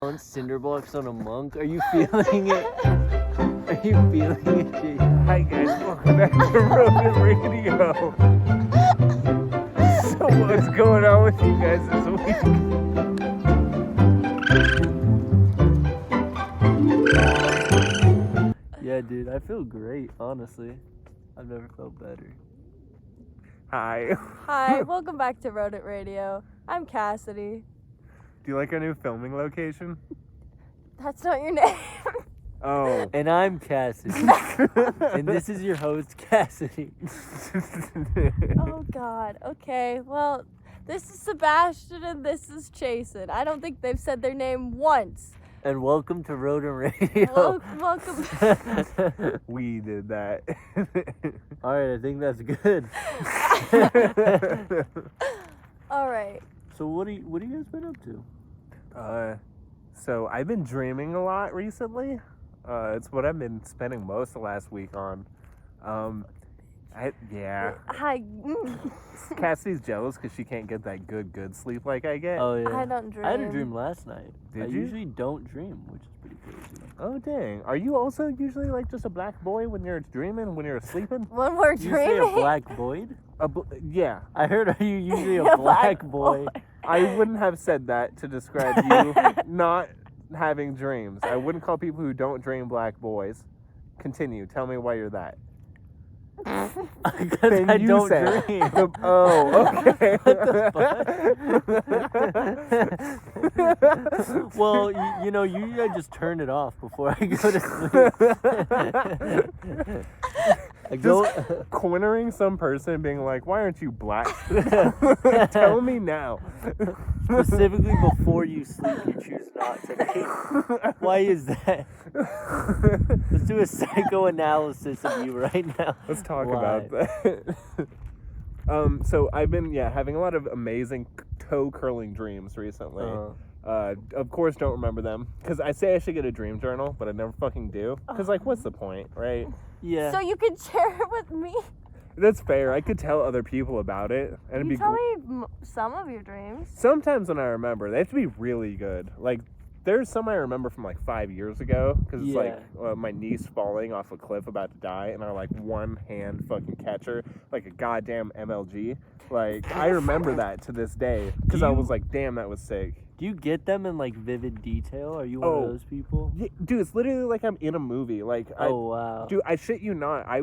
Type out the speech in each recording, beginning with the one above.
On cinder blocks on a monk. Are you feeling it? Are you feeling it, Jason? Hi guys, welcome back to Rodent Radio. So what's going on with you guys this week? Yeah, dude, I feel great, honestly. I've never felt better. Hi. Hi, welcome back to Rodent Radio. I'm Cassidy. Do you like our new filming location? That's not your name. Oh. And I'm Cassidy. And this is your host, Cassidy. Oh, God. Okay, well, this is Sebastian and this is Chasen. I don't think they've said their name once. And welcome to Rodent Radio. Welcome. We did that. Alright, I think that's good. All right. So what do you guys been up to? So I've been dreaming a lot recently. It's what I've been spending most of the last week on. Yeah. Hi. Cassidy's jealous because she can't get that good sleep like I get. Oh, yeah. I don't dream. I had a dream last night. Did I you? usually don't dream, which is pretty crazy. Oh, dang. Are you also usually like just a black boy when you're dreaming, when you're sleeping? When we're You say dreaming. a black void? Yeah. I heard, are you usually a Yeah, black black boy? I wouldn't have said that to describe you not having dreams. I wouldn't call people who don't dream black boys. Continue. Tell me why you're that. Because Then I you don't said. dream. Oh, okay. Well, you know, usually I just turn it off before I go to sleep. I go. Just cornering some person being like, why aren't you black? Tell me now. Specifically before you sleep, you choose not to. Why is that? Let's do a psychoanalysis of you right now. Let's talk Why? about that. So I've been having a lot of amazing toe curling dreams recently. Of course, don't remember them because I say I should get a dream journal, but I never fucking do. Because like, what's the point, right? Yeah. So you can share it with me? That's fair. I could tell other people about it, and it'd You be tell me some of your dreams. Sometimes when I remember, they have to be really good. Like, there's some I remember from like 5 years ago because it's like my niece falling off a cliff about to die, and I like one hand fucking catch her like a goddamn MLG. Like, I remember that to this day because I was like, damn, that was sick. Do you get them in like vivid detail? Are you one of those people? Yeah, dude, it's literally like I'm in a movie. Like, Wow. Dude, I shit you not. I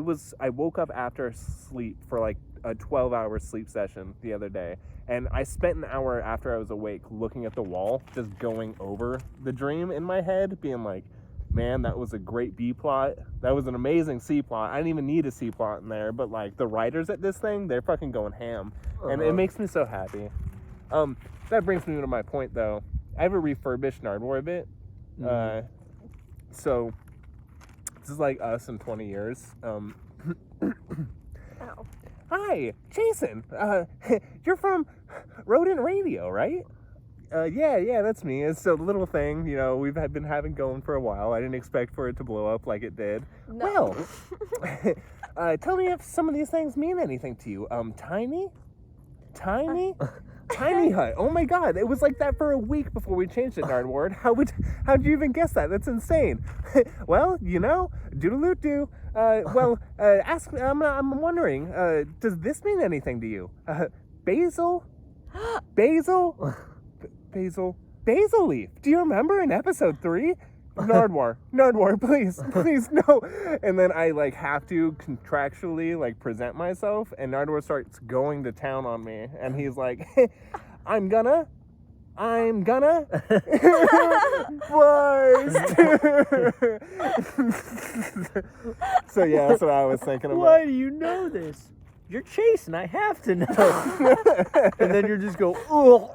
woke up after sleep for like a 12-hour sleep session the other day. And I spent an hour after I was awake looking at the wall, just going over the dream in my head, being like, man, that was a great B plot. That was an amazing C plot. I didn't even need a C plot in there. But like the writers at this thing, they're fucking going ham. And it makes me so happy. That brings me to my point though. I have a refurbished Nardwuar bit. So this is like us in 20 years. Ow. Hi, Jason. You're from Rodent Radio, right? Yeah, that's me. It's a little thing, we've been having going for a while. I didn't expect for it to blow up like it did. No. Well, tell me if some of these things mean anything to you. Tiny? Tiny hut. Oh my god, it was like that for a week before we changed it, Nardwuar. How'd you even guess that? That's insane. Well, doodaloo-doo. I'm wondering, does this mean anything to you? Basil? Basil leaf. Do you remember in episode 3? Nardwuar, please, no. And then I like have to contractually like present myself, and Nardwuar starts going to town on me, and he's like, I'm gonna bust. So yeah, that's what I was thinking about. Why do you know this? You're chasing. I have to know. And then you just go, oh.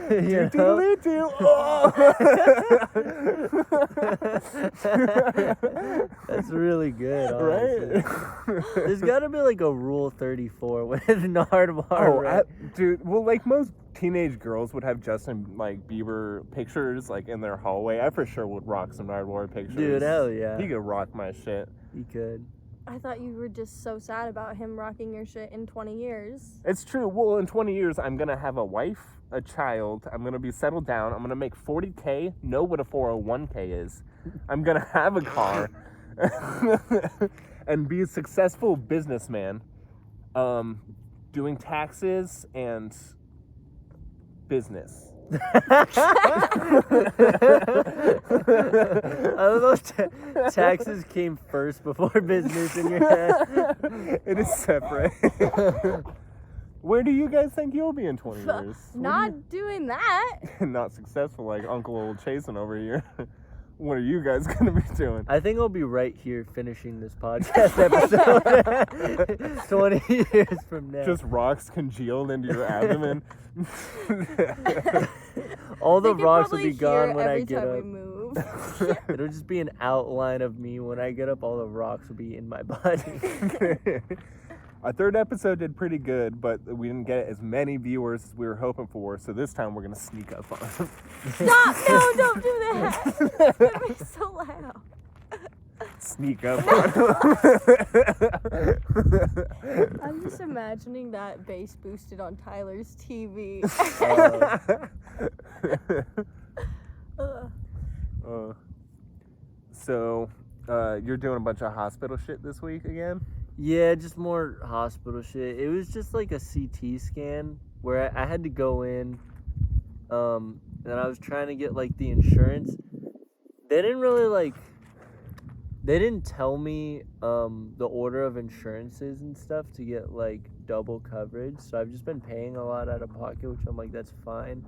Do-do-do-do. That's really good, honestly. Right? There's got to be like a Rule 34 with Nardwuar. Right? Dude, well, like most teenage girls would have Justin like Bieber pictures like in their hallway. I for sure would rock some Nardwuar pictures. Dude, hell yeah. He could rock my shit. He could. I thought you were just so sad about him rocking your shit in 20 years. It's true. Well, in 20 years, I'm going to have a wife, a child. I'm going to be settled down. I'm going to make $40K, know what a 401k is. I'm going to have a car and be a successful businessman doing taxes and business. Taxes came first before business in your head. It is separate. Where do you guys think you'll be in 20 years? Not doing that. Not successful like Uncle Old Chasen over here. What are you guys going to be doing? I think I'll be right here finishing this podcast episode 20 years from now. Just rocks congealed into your abdomen. All the They can rocks will probably be gone hear when I every get time up. we move. It'll just be an outline of me when I get up. All the rocks will be in my body. Our third episode did pretty good, but we didn't get as many viewers as we were hoping for, so this time we're going to sneak up on them. Stop! No, don't do that. It's gonna be so loud. Sneak up on them. I'm just imagining that bass boosted on Tyler's TV. So, you're doing a bunch of hospital shit this week again? Yeah, just more hospital shit. It was just like a CT scan where I had to go in, and I was trying to get like the insurance. They didn't tell me the order of insurances and stuff to get like double coverage. So I've just been paying a lot out of pocket, which I'm like, that's fine.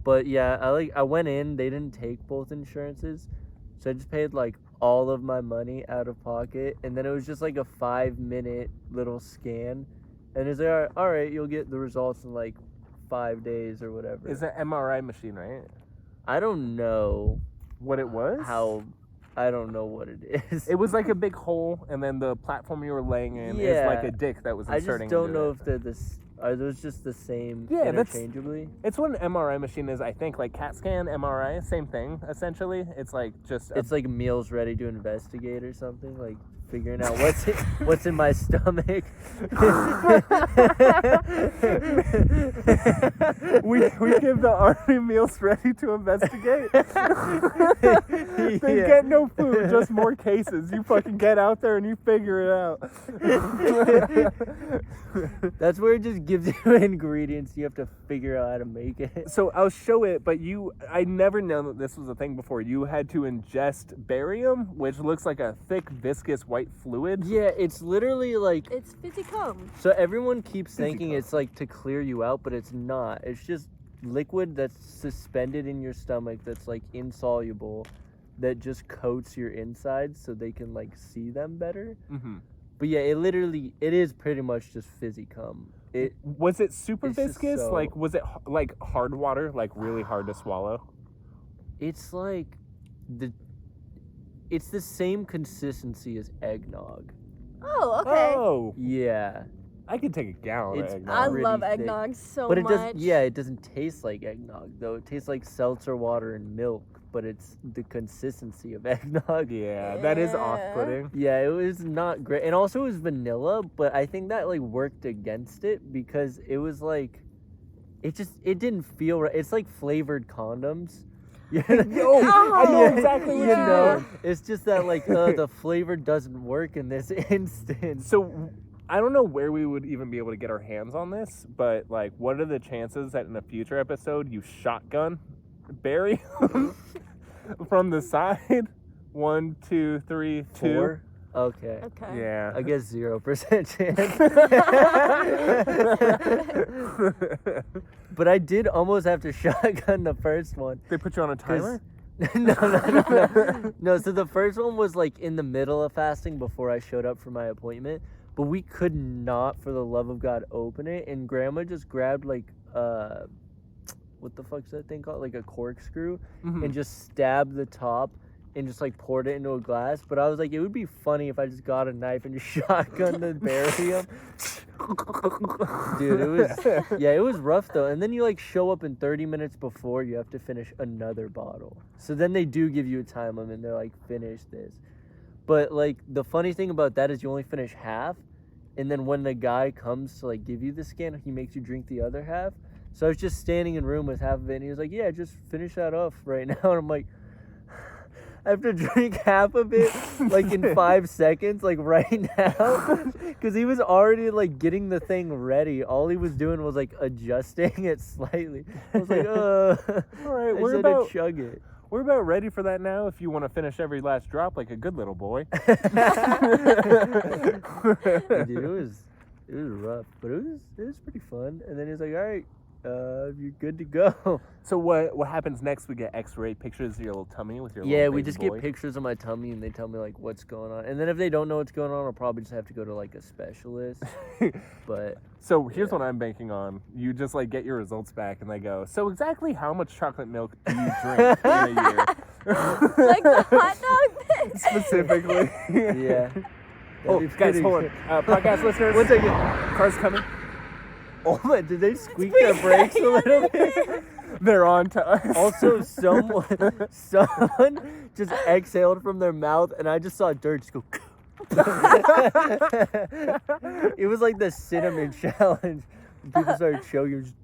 But yeah, I went in, they didn't take both insurances. So I just paid like all of my money out of pocket, and then it was just like a 5-minute little scan, and it's like, all right, you'll get the results in like 5 days or whatever. It's an MRI machine, right? I don't know What it was? I don't know what it is. It was like a big hole, and then the platform you were laying in is like a dick that was I inserting just don't into know it. if they're are those just the same Yeah, interchangeably? It's what an MRI machine is, I think, like CAT scan, MRI, same thing, essentially. It's like just... It's like meals ready to investigate or something, like figuring out what's in my stomach. we give the army meals ready to investigate. They get no food, just more cases. You fucking get out there and you figure it out. That's where it just gives you ingredients. You have to figure out how to make it. So I'll show it, but I never known that this was a thing before. You had to ingest barium, which looks like a thick, viscous white fluid. Yeah, it's literally like... It's fizzy cum. So everyone keeps thinking it's like to clear you out, but it's not. It's just liquid that's suspended in your stomach that's like insoluble, that just coats your insides so they can like see them better. Mm-hmm. But yeah, it is pretty much just fizzy cum. Was it super It's just viscous? so- Like, was it like hard water, like really hard to swallow? It's like it's the same consistency as eggnog. Oh, okay. Oh, Yeah. I could take a gallon It's of I eggnog. pretty love thick. eggnog so But it much. doesn't. Yeah, it doesn't taste like eggnog though. It tastes like seltzer water and milk, but it's the consistency of eggnog. Yeah, that is Yeah. off-putting. Yeah, it was not great, and also it was vanilla. But I think that like worked against it because it was like, it didn't feel right. It's like flavored condoms. Yo, I know Oh, exactly what yeah. you know. It's just that like the flavor doesn't work in this instance. So, I don't know where we would even be able to get our hands on this, but like, what are the chances that in a future episode you shotgun barium from the side? 1, 2, 3, 2. 4? Okay. Okay. Yeah. I guess 0% chance. But I did almost have to shotgun the first one. They put you on a timer? No. No, so the first one was like in the middle of fasting before I showed up for my appointment. But we could not, for the love of God, open it. And Grandma just grabbed like, what the fuck's that thing called? Like a corkscrew. Mhm. And just stabbed the top and just like poured it into a glass. But I was like, it would be funny if I just got a knife and just shotgunned the barium. Dude, it was rough though. And then you like show up in 30 minutes before you have to finish another bottle. So then they do give you a time limit. They're like, finish this. But like the funny thing about that is you only finish half, and then when the guy comes to like give you the scan, he makes you drink the other half. So I was just standing in room with half of it, and he was like, "Yeah, just finish that off right now." And I'm like, I have to drink half of it like in 5 seconds, like right now, because he was already like getting the thing ready. All he was doing was like adjusting it slightly. I was like, all right, I said to chug it. We're about ready for that now. If you want to finish every last drop like a good little boy. Dude, it was rough, but it was pretty fun. And then he was like, "All right, you're good to go." So what happens next? We get X-ray pictures of your little tummy with your Yeah, little we baby just boy. get pictures of my tummy, and they tell me like what's going on. And then if they don't know what's going on, I'll probably just have to go to like a specialist. But So here's what I'm banking on. You just like get your results back, and they go, "So exactly how much chocolate milk do you drink in a year?" Like the hot dog thing. Specifically. yeah. Oh, That'd be guys, pretty hold on. good. Podcast listeners. One second. Car's coming. Oh my! Did they squeak their brakes a little bit? They're on to us. Also, someone just exhaled from their mouth, and I just saw dirt just go. It was like the cinnamon challenge. People started choking. Just,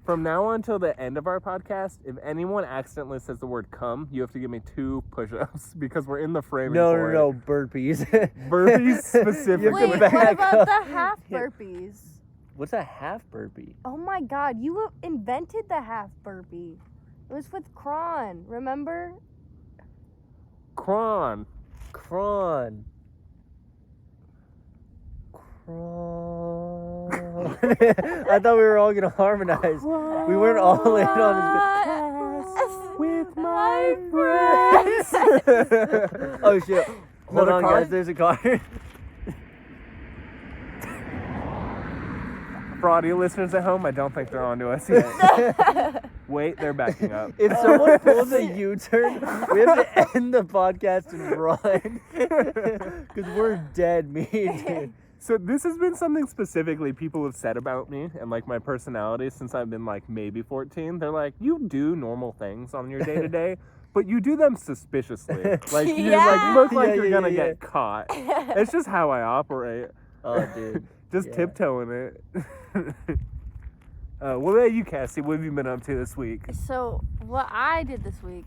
From now on till the end of our podcast, if anyone accidentally says the word "cum," you have to give me 2 push-ups because we're in the framing for it. no, burpees. Burpees specifically. You have to Wait, back what about up. the half burpees? What's a half burpee? Oh my god, you invented the half burpee. It was with Kron, remember? Kron. Kron. I thought we were all gonna harmonize. We weren't all in on this. With my friends. Oh shit! Hold Another on, car? guys. There's a car. For audio listeners at home, I don't think they're on to us yet. Wait, they're backing up. If someone pulls a U-turn, we have to end the podcast and run because we're dead meat, dude. So this has been something specifically people have said about me and like my personality since I've been like maybe 14. They're like, you do normal things on your day to day, but you do them suspiciously. Like you like look like you're gonna get caught. It's just how I operate. Oh, dude. Just Yeah. tiptoeing it. What about you, Cassie? What have you been up to this week? So what I did this week,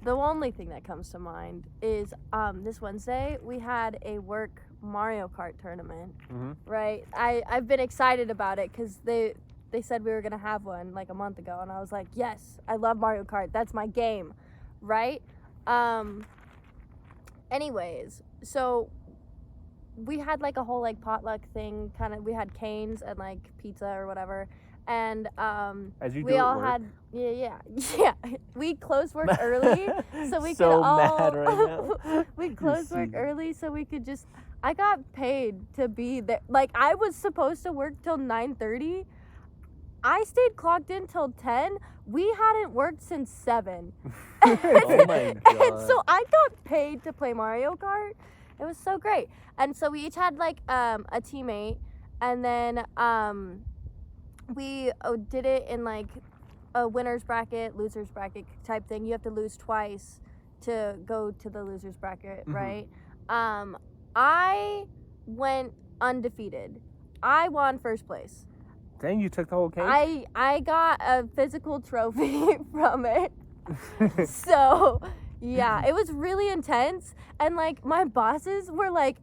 the only thing that comes to mind is this Wednesday we had a work Mario Kart tournament. Mhm. Right? I've been excited about it because they said we were gonna have one like a month ago, and I was like, yes, I love Mario Kart. That's my game, right? Anyways, so we had like a whole like potluck thing, kind of. We had canes and like pizza or whatever, and As you we do at all work. had yeah. We closed work early, so we So could all mad right now. we closed see work that. early so we could just. I got paid to be there. Like I was supposed to work till 9:30. I stayed clocked in till 10. We hadn't worked since 7. Oh my And god. so I got paid to play Mario Kart. It was so great. And so we each had like a teammate, and then we did it in like a winner's bracket, loser's bracket type thing. You have to lose twice to go to the loser's bracket, Mhm. right? I went undefeated. I won first place. Dang, you took the whole cake? I got a physical trophy from it. So, yeah, it was really intense. And, like, my bosses were like,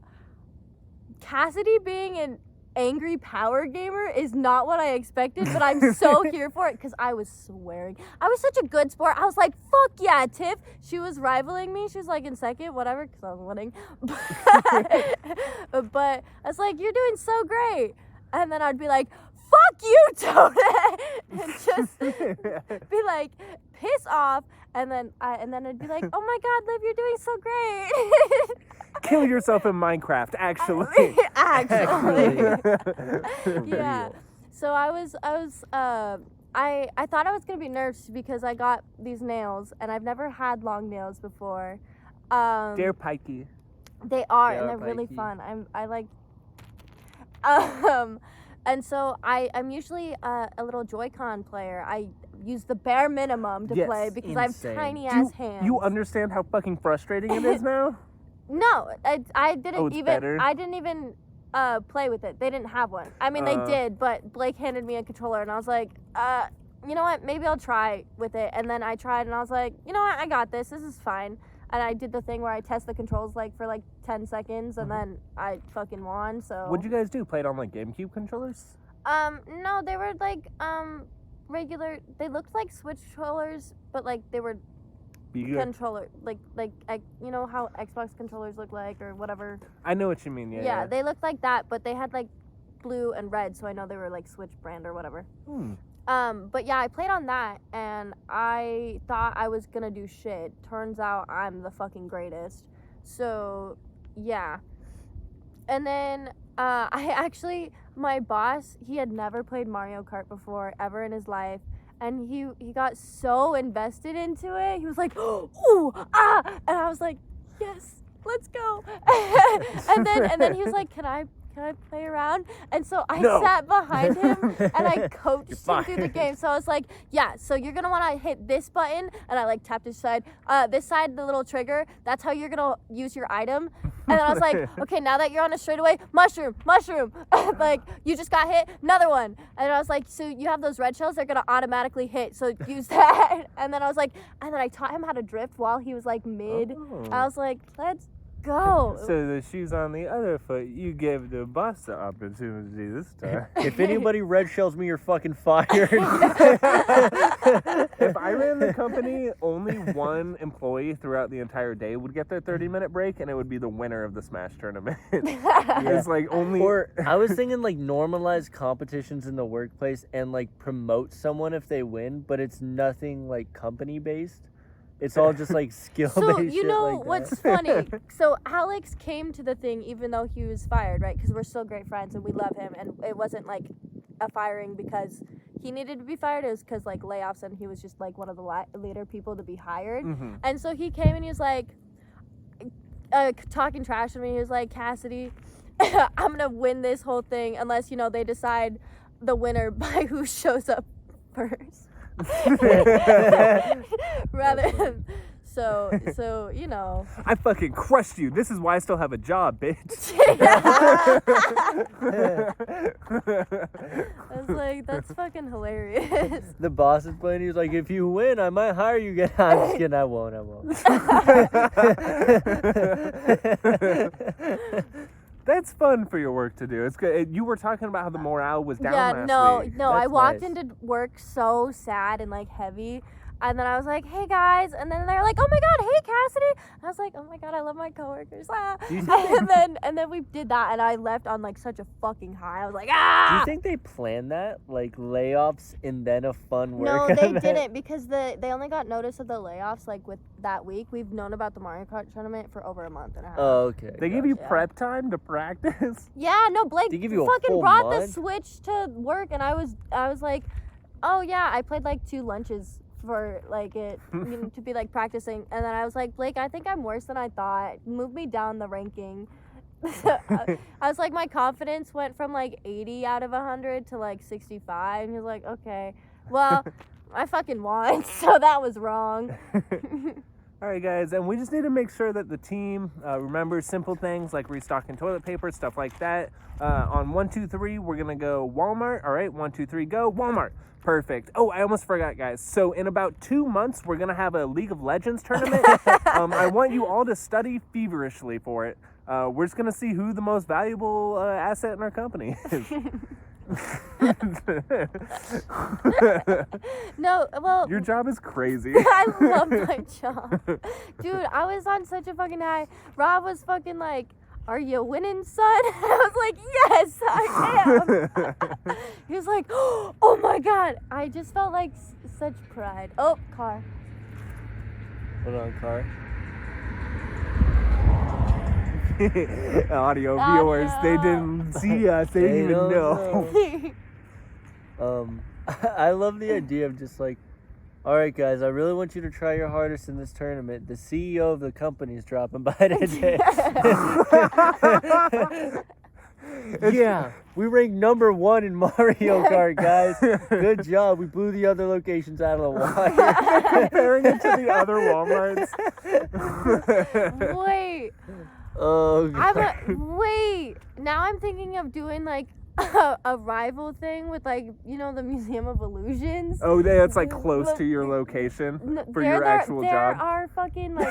Cassidy being an angry power gamer is not what I expected, but I'm so here for it because I was swearing. I was such a good sport. I was like, fuck yeah, Tiff. She was rivaling me. She was, like, in second, whatever, because I was winning. But I was like, you're doing so great. And then I'd be like, fuck you, Toda! And just be like, piss off. And then I'd be like, oh my god, Liv, you're doing so great. Kill yourself in Minecraft, actually. Actually. For Yeah. real. So I thought I was gonna be nerfed because I got these nails and I've never had long nails before. They're pikey. They are, They and are they're really pikey. fun. I like. And so I'm usually a little Joy-Con player. I use the bare minimum to Yes, play because insane. I have tiny Do ass hands. you understand how fucking frustrating it is now? No, I didn't Oh, it's even. better? I didn't even play with it. They didn't have one. I mean, they did, but Blake handed me a controller, and I was like, you know what? Maybe I'll try with it. And then I tried, and I was like, you know what? I got this. This is fine. And I did the thing where I test the controls like for like 10 seconds, and then I fucking won. So. What'd you guys do? Played on like GameCube controllers? No, they were like regular. They looked like Switch controllers, but like they were controller, like you know how Xbox controllers look like or whatever. I know what you mean. Yeah. They looked like that, but they had like blue and red, so I know they were like Switch brand or whatever. But yeah, I played on that, and I thought I was gonna do shit. Turns out I'm the fucking greatest. So yeah, and then my boss, he had never played Mario Kart before ever in his life. And he got so invested into it. He was like, ooh, ah, and I was like, yes, let's go. and then he was like, can I play around? And so I sat behind him and I coached him through the game. So I was like, yeah, so you're gonna want to hit this button, and I like tapped his side, this side, the little trigger. That's how you're gonna use your item. And then I was like, okay, now that you're on a straightaway, mushroom. Like, you just got hit, another one. And I was like, so you have those red shells, they're gonna automatically hit, so use that. And then I was like, and then I taught him how to drift while he was like mid. I was like, let's go. So the shoes on the other foot, you gave the boss the opportunity this time. If anybody red shells me, you're fucking fired. If I ran the company, only one employee throughout the entire day would get their 30-minute break, and it would be the winner of the Smash tournament. It's like only... Or I was thinking like normalize competitions in the workplace and like promote someone if they win, but it's nothing like company based. It's all just like skill based. So you know like what's funny? So Alex came to the thing even though he was fired, right? Because we're still great friends and we love him, and it wasn't like a firing because he needed to be fired. It was because like layoffs, and he was just like one of the later people to be hired. And so he came and he was like talking trash to me. He was like, Cassidy, I'm gonna win this whole thing unless they decide the winner by who shows up first. Rather than so I fucking crushed you. This is why I still have a job, bitch. I was like, that's fucking hilarious. The boss is playing. He was like, if you win, I might hire you again. I'm just kidding. I won't. That's fun for your work to do. It's good. You were talking about how the morale was down last week. No. I That's walked nice. into work so sad and like heavy, and then I was like, "Hey guys," and then they're like, "Oh my god, hey Cassidy." And I was like, "Oh my god, I love my coworkers." And then we did that, and I left on like such a fucking high. I was like, "Ah!" Do you think they planned that, like layoffs and then a fun work? No, they event? didn't, because they only got notice of the layoffs like with that week. We've known about the Mario Kart tournament for over a month and a half. Oh, okay. They give you Gotcha. prep time to practice? Yeah, no, Blake They give you a fucking full brought month? the Switch to work, and I was like, oh yeah, I played like 2 lunches for like it to be like practicing, and then I was like, Blake, I think I'm worse than I thought. Move me down the ranking. I was like, my confidence went from like 80 out of 100 to like 65, and he was like, okay, well, I fucking won, so that was wrong. All right, guys, and we just need to make sure that the team remembers simple things like restocking toilet paper, stuff like that. On 1, 2, 3, we're gonna go Walmart. All right, 1, 2, 3, go Walmart. Perfect. Oh, I almost forgot, guys. So in about 2 months, we're gonna have a League of Legends tournament. I want you all to study feverishly for it. We're just gonna see who the most valuable asset in our company is. No, well, Your job is crazy. I love my job. Dude, I was on such a fucking high. Rob was fucking like, are you winning, son? And I was like, yes, I am. He was like, oh my god. I just felt like such pride. Oh, car. Hold on, car. Audio viewers, they didn't see us. They didn't even don't know. I love the idea of just like, all right, guys, I really want you to try your hardest in this tournament. The CEO of the company is dropping by today. Yeah, we ranked number 1 in Mario Kart, guys. Good job. We blew the other locations out of the water. Comparing it to the other Walmarts. Wait. Oh, God. Wait. Now I'm thinking of doing like a rival thing with like the Museum of Illusions. Oh, that's like close to your location for your actual there job. There are fucking like.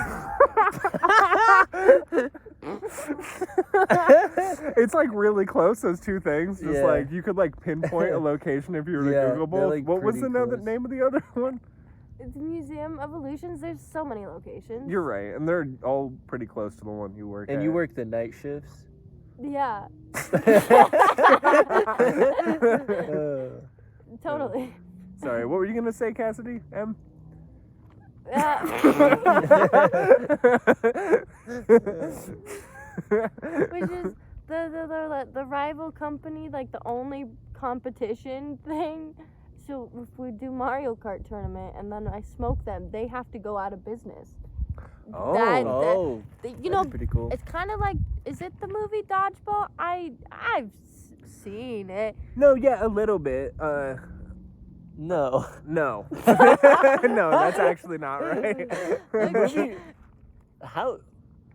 It's like really close, those two things. Just Yeah. like you could like pinpoint a location if you were to Yeah, Google they're, both. like, What was pretty the close. name of the other one? It's Museum of Illusions. There's so many locations. You're right, and they're all pretty close to the one you work at. And you work the night shifts? Yeah. Totally. Sorry, what were you gonna say, Cassidy? M? Which is the rival company, like the only competition thing. So if we do Mario Kart tournament and then I smoke them, they have to go out of business. Oh, That's pretty cool. it's kind of like, is it the movie Dodgeball? I've seen it. No, yeah, a little bit. No. No. No, that's actually not right. How?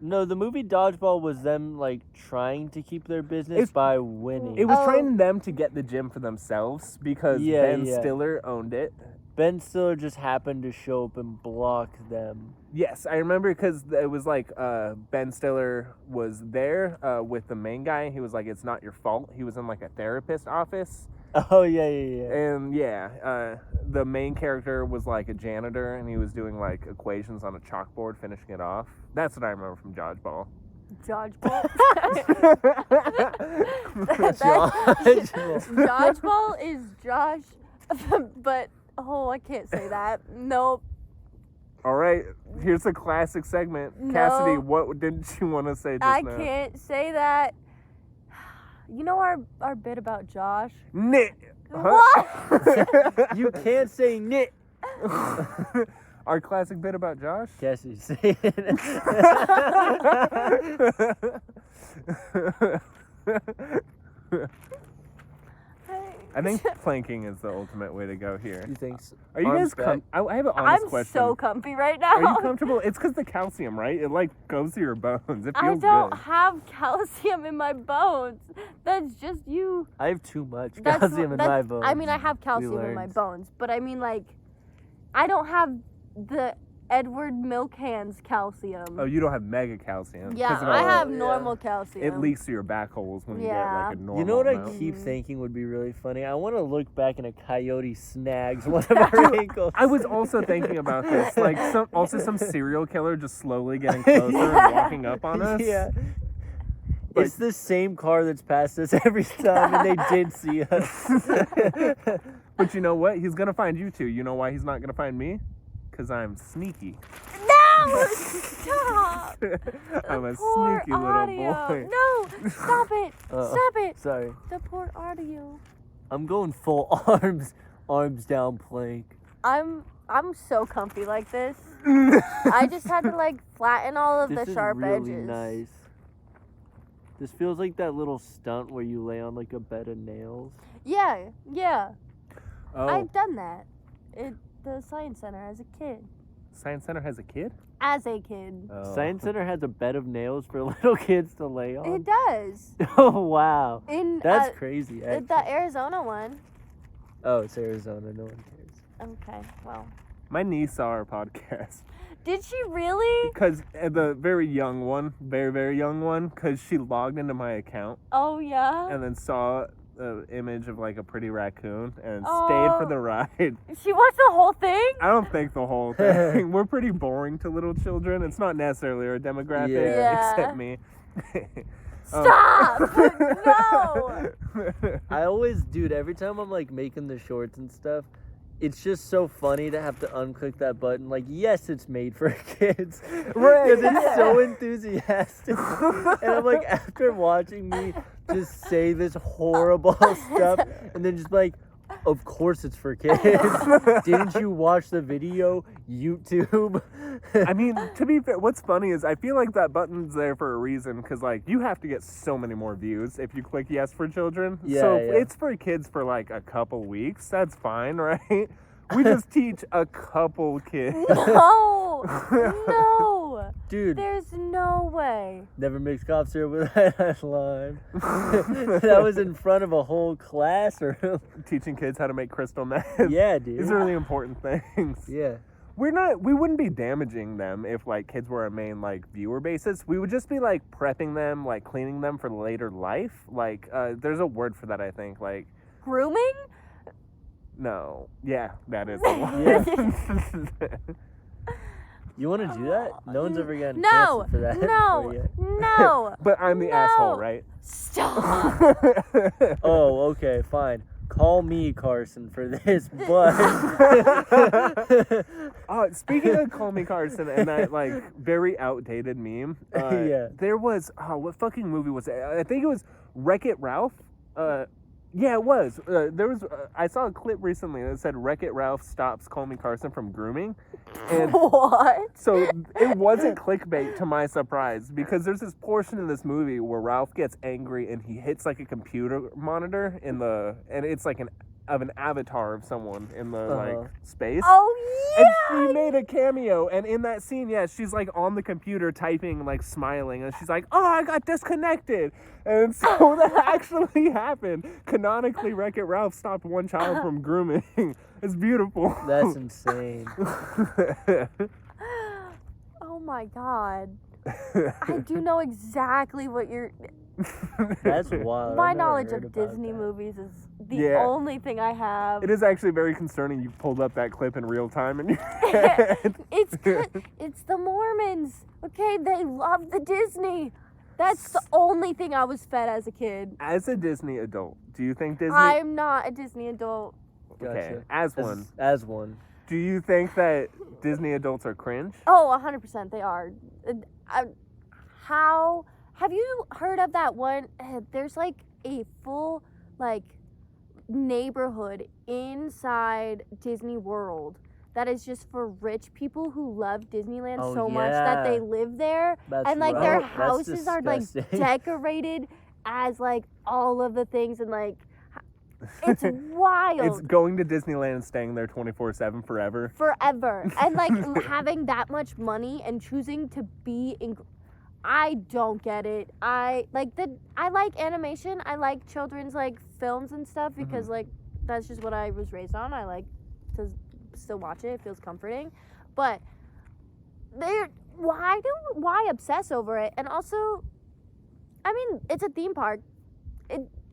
No, the movie Dodgeball was them like trying to keep their business by winning. It was Oh. trying them to get the gym for themselves because Ben Stiller owned it. Ben Stiller just happened to show up and block them. Yes, I remember because it was like Ben Stiller was there with the main guy. He was like, "It's not your fault." He was in like a therapist office. Oh yeah. And the main character was like a janitor, and he was doing like equations on a chalkboard, finishing it off. That's what I remember from Dodgeball. Dodgeball. Dodgeball. Dodgeball is Josh, but I can't say that. Nope. All right, here's a classic segment. No. Cassidy, what didn't you want to say just I now? can't say that. You know our bit about Josh? Nit. What? You can't say nit. Our classic bit about Josh? Cassie, say it. I think planking is the ultimate way to go here. You think so? Are you Arms guys back. I have an honest I'm question. so comfy right now. Are you comfortable? It's because the calcium, right? It like goes to your bones. It I feels don't good. have calcium in my bones. That's just you. I have too much That's calcium in my bones. I mean, I have calcium in my learned. bones, but I mean, like, I don't have the Edward Milk Hands calcium. Oh, you don't have mega calcium. Yeah, 'Cause of I all- have yeah. normal calcium. It leaks to your back holes when you get Yeah. like a normal You know what I amount. keep thinking would be really funny? I want to look back and a coyote snags one of our ankles. I was also thinking about this, like some serial killer just slowly getting closer and walking up on us. Yeah. Like- It's the same car that's passed us every time, and they did see us. But you know what? He's gonna find you too. You know why he's not gonna find me? Because I'm sneaky. No! Stop! I'm a Poor sneaky little audio. boy. No! Stop it! Stop it! Sorry. The poor audio. I'm going full arms down plank. I'm so comfy like this. I just had to like flatten all of This the is sharp really edges. nice. This feels like that little stunt where you lay on like a bed of nails. Yeah. Oh, I've done that at the Science Center as a kid. Science Center has a kid? As a kid. Oh. Science Center has a bed of nails for little kids to lay on. It does. Oh wow, In that's crazy. Actually. the Arizona one. Oh, it's Arizona. No one cares. Okay, well. My niece saw our podcast. Did she really? Because the very young one, very young one, because she logged into my account Oh, yeah? and then saw the image of like a pretty raccoon and stayed Oh. for the ride. She watched the whole thing? I don't think the whole thing. We're pretty boring to little children. It's not necessarily our demographic, Yeah. except me. Stop! No! I always, dude, every time I'm like making the shorts and stuff, it's just so funny to have to unclick that button. Like, yes, it's made for kids. Right. Because it's so enthusiastic. And I'm like, after watching me just say this horrible stuff, and then just like, of course it's for kids. Didn't you watch the video? YouTube? I mean, to be fair, what's funny is I feel like that button's there for a reason because, like, you have to get so many more views if you click yes for children. Yeah, so yeah. it's for kids for, like, a couple weeks. That's fine, right? We just teach a couple kids. No! No! Dude, There's no way. never mix cough syrup with lime. That was in front of a whole classroom. Teaching kids how to make crystal meth. Yeah, dude. These are really important things. Yeah. We wouldn't be damaging them if like kids were our main like viewer basis. We would just be like prepping them, like cleaning them for later life. Like there's a word for that, I think, like Grooming? no. Yeah, that is the one. You want to do that? No one's ever gotten No, canceled for that. no, before yet. no. But I'm the No. asshole, right? Stop. Oh, okay, fine. Call me Carson for this, but Speaking of Call Me Carson and that like very outdated meme, Yeah. there was what fucking movie was it? I think it was Wreck-It Ralph. Yeah, it was. There was. I saw a clip recently that said Wreck-It Ralph stops Call Me Carson from grooming, and What? so it wasn't clickbait to my surprise, because there's this portion in this movie where Ralph gets angry and he hits like a computer monitor and it's like an avatar of someone in the like space. Oh And yeah. she made a cameo, and in that scene, yeah, she's like on the computer typing, like smiling, and she's like, "Oh, I got disconnected," and so that actually happened. Canonically, Wreck-It Ralph stopped one child from grooming. It's beautiful. that's insane. Oh my god. I do know exactly what you're. That's wild. My I've never knowledge heard of about Disney that. movies is the Yeah. only thing I have. It is actually very concerning. You pulled up that clip in real time, and It's the Mormons. Okay, they love the Disney. That's the only thing I was fed as a kid. as a Disney adult, do you think Disney? I'm not a Disney adult. Okay, Gotcha. as one, As one. do you think that Disney adults are cringe? Oh, 100% they are. How have you heard of that one? There's like a full like neighborhood inside Disney World that is just for rich people who love Disneyland Oh, so much that they yeah. live there. That's And like right. their That's houses are like disgusting. decorated as like all of the things, and like it's wild. It's going to Disneyland and staying there 24/7 forever. Forever. And like having that much money and choosing to be in, I don't get it. I like animation. I like children's like films and stuff because like that's just what I was raised on. I like to still watch it. It feels comforting. But why obsess over it? And also, I mean, it's a theme park.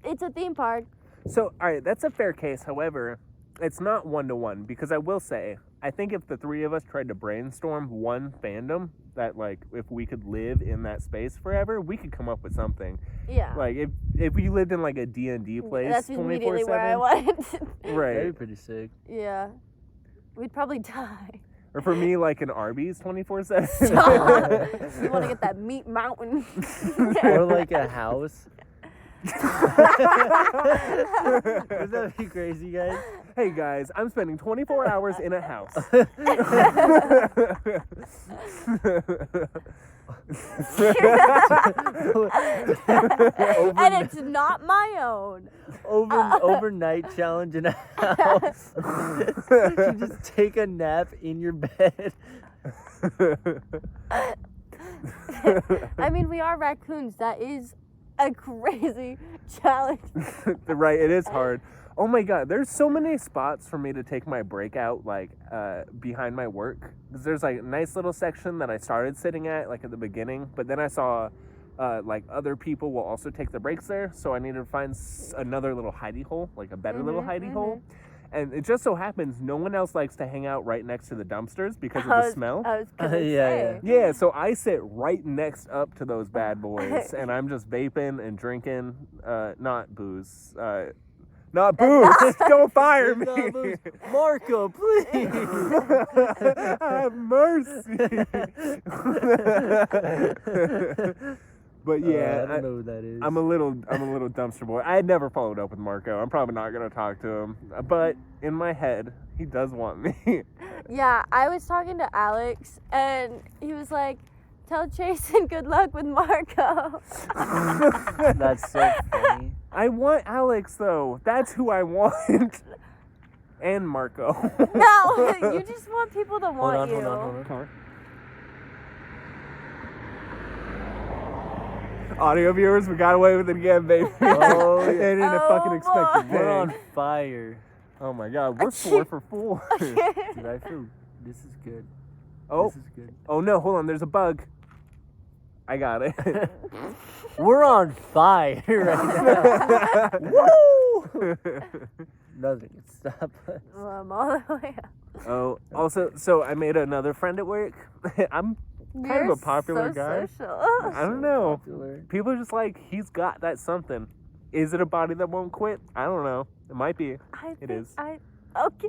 It's a theme park. So, all right, that's a fair case. However, it's not one-to-one, because I will say, I think if the three of us tried to brainstorm one fandom that, like, if we could live in that space forever, we could come up with something. Yeah. Like, if we lived in, like, a D&D place That's 24/7. immediately where I went. That'd be Right. pretty sick. Yeah. We'd probably die. Or for me, like, an Arby's 24/7. You want to get that meat mountain. Or like a house. Wouldn't that be crazy, guys? Hey, guys, I'm spending 24 hours in a house. And it's not my own. Overnight challenge in a house. You just take a nap in your bed. I mean, we are raccoons. That is a crazy challenge. Right, it is hard. Oh my god, there's so many spots for me to take my break out, like, behind my work. 'Cause there's, like, a nice little section that I started sitting at, like, at the beginning. But then I saw, like, other people will also take their breaks there. So I needed to find another little hidey hole, like a better little hidey hole. And it just so happens no one else likes to hang out right next to the dumpsters because of the smell. I was gonna Yeah, say. Yeah, so I sit right next up to those bad boys, and I'm just vaping and drinking, not booze. Not booze! Don't fire me! Not booze. Marco, please. Have mercy! But yeah, I don't know who that is. I'm a little dumpster boy. I had never followed up with Marco. I'm probably not gonna talk to him, but in my head, he does want me. Yeah, I was talking to Alex, and he was like, "Tell Jason good luck with Marco." That's so funny. I want Alex though. That's who I want. And Marco. No, you just want people to want Hold you. on. Audio viewers, we got away with it again, baby. Oh, They didn't fucking expect it. We're on Dang. fire. Oh my god, we're 4 for 4. Dude, I feel this is good. Oh, This is good. oh no, hold on, there's a bug. I got it. We're on fire right now. Woo! Nothing can stop us. I'm all the way up. Oh, also, so I made another friend at work. I'm kind You're of a popular so guy. Social. I don't know. Popular. People are just like, he's got that something. Is it a body that won't quit? I don't know. It might be. It is. Okay.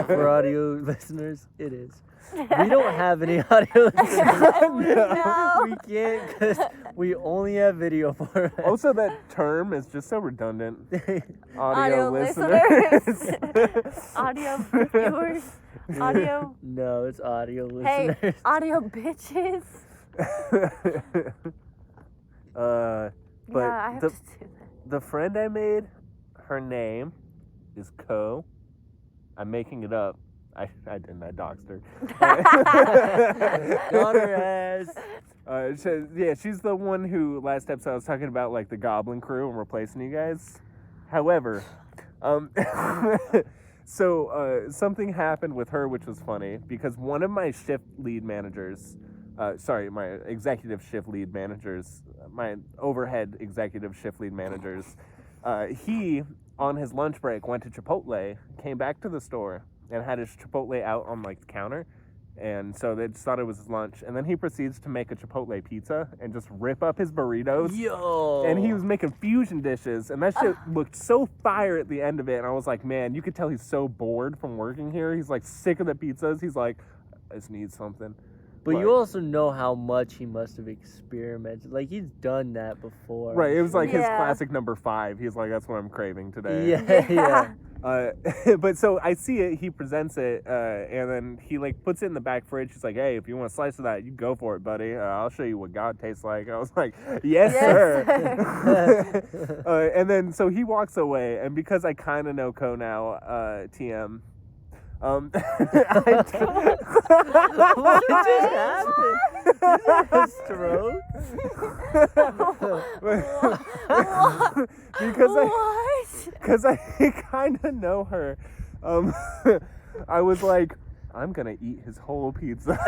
For audio listeners, it is. We don't have any audio listeners. No. We can't because we only have video for it. Also, that term is just so redundant. Audio listeners. Audio viewers. Audio. No, it's audio Hey, listeners. audio bitches. But yeah, I have the, to do that. the friend I made, her name is Ko. I'm making it up. I didn't. I doxed her. Got her ass. She's the one who last episode I was talking about, like the Goblin crew and replacing you guys. However, something happened with her which was funny because one of my shift lead managers, my executive shift lead managers, my overhead executive shift lead managers, he on his lunch break went to Chipotle, came back to the store, and had his Chipotle out on like the counter. And so they just thought it was his lunch. And then he proceeds to make a Chipotle pizza and just rip up his burritos. Yo. And he was making fusion dishes. And that shit looked so fire at the end of it. And I was like, man, you could tell he's so bored from working here. He's like sick of the pizzas. He's like, I just need something. But you also know how much he must have experimented. Like, he's done that before. Right, it was like his Yeah. classic number 5. He's like, that's what I'm craving today. Yeah. But so I see it, he presents it, and then he like puts it in the back fridge. He's like, hey, if you want a slice of that, you go for it, buddy. I'll show you what God tastes like. I was like, yes, sir. And then so he walks away, and because I kind of know Ko now, TM. What just happened? Did you have a stroke? Because I kind of know her. I was like, I'm gonna eat his whole pizza.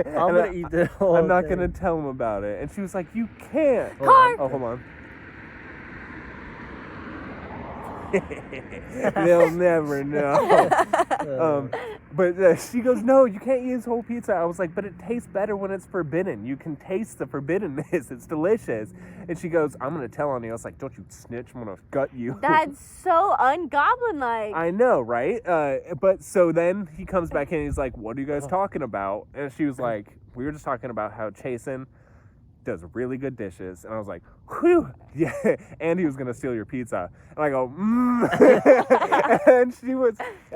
I'm gonna eat the whole I'm not thing. gonna tell him about it. And she was like, you can't. Car. Oh, hold on. They'll never know. But she goes, no, you can't eat his whole pizza. I was like, but it tastes better when it's forbidden. You can taste the forbiddenness. It's delicious. And she goes, I'm going to tell on you. I was like, don't you snitch. I'm going to gut you. That's so ungoblin-like. I know, right? But so then he comes back in and he's like, what are you guys talking about? And she was like, we were just talking about how Chasen does really good dishes. And I was like, whew, yeah. And he was going to steal your pizza. And I go,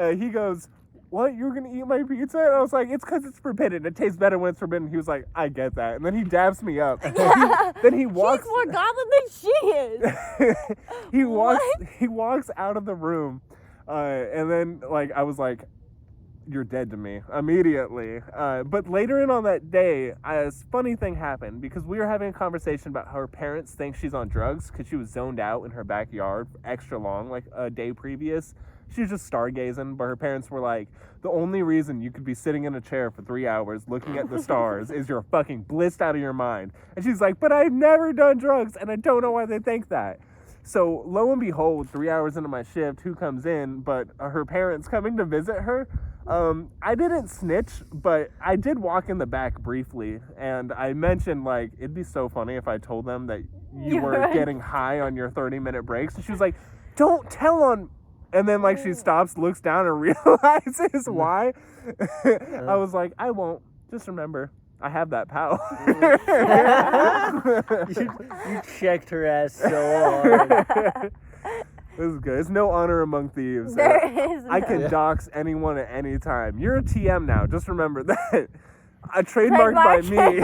And he goes, what, you were going to eat my pizza? And I was like, it's because it's forbidden. It tastes better when it's forbidden. He was like, I get that. And then he dabs me up. Then he walks. She's more goblin than she is. He walks out of the room. And then, like, I was like, you're dead to me immediately. But later in on that day, a funny thing happened because we were having a conversation about how her parents think she's on drugs because she was zoned out in her backyard extra long, like a day previous. She was just stargazing, but her parents were like, the only reason you could be sitting in a chair for 3 hours looking at the stars is you're fucking blissed out of your mind. And she's like, but I've never done drugs, and I don't know why they think that. So lo and behold, 3 hours into my shift, who comes in but her parents coming to visit her? I didn't snitch, but I did walk in the back briefly, and I mentioned, like, it'd be so funny if I told them that you were getting high on your 30-minute breaks. And she was like, don't tell on... And then, like, she stops, looks down, and realizes why. I was like, I won't. Just remember, I have that power. You checked her ass so hard. This is good. There's no honor among thieves. There is I can dox anyone at any time. You're a TM now. Just remember that. A trademark by me.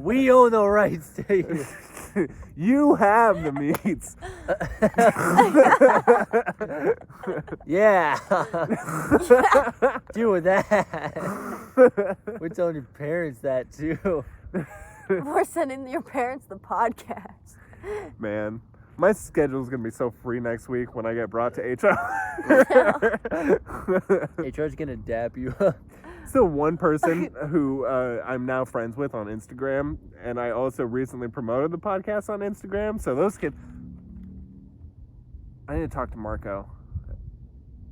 We own the rights to you. You have the meats. Yeah. Deal with that. We're telling your parents that too. We're sending your parents the podcast. Man, my schedule's gonna be so free next week when I get brought to HR. HR's gonna dap you up. So one person who I'm now friends with on Instagram, and I also recently promoted the podcast on Instagram. So those kids, I need to talk to Marco.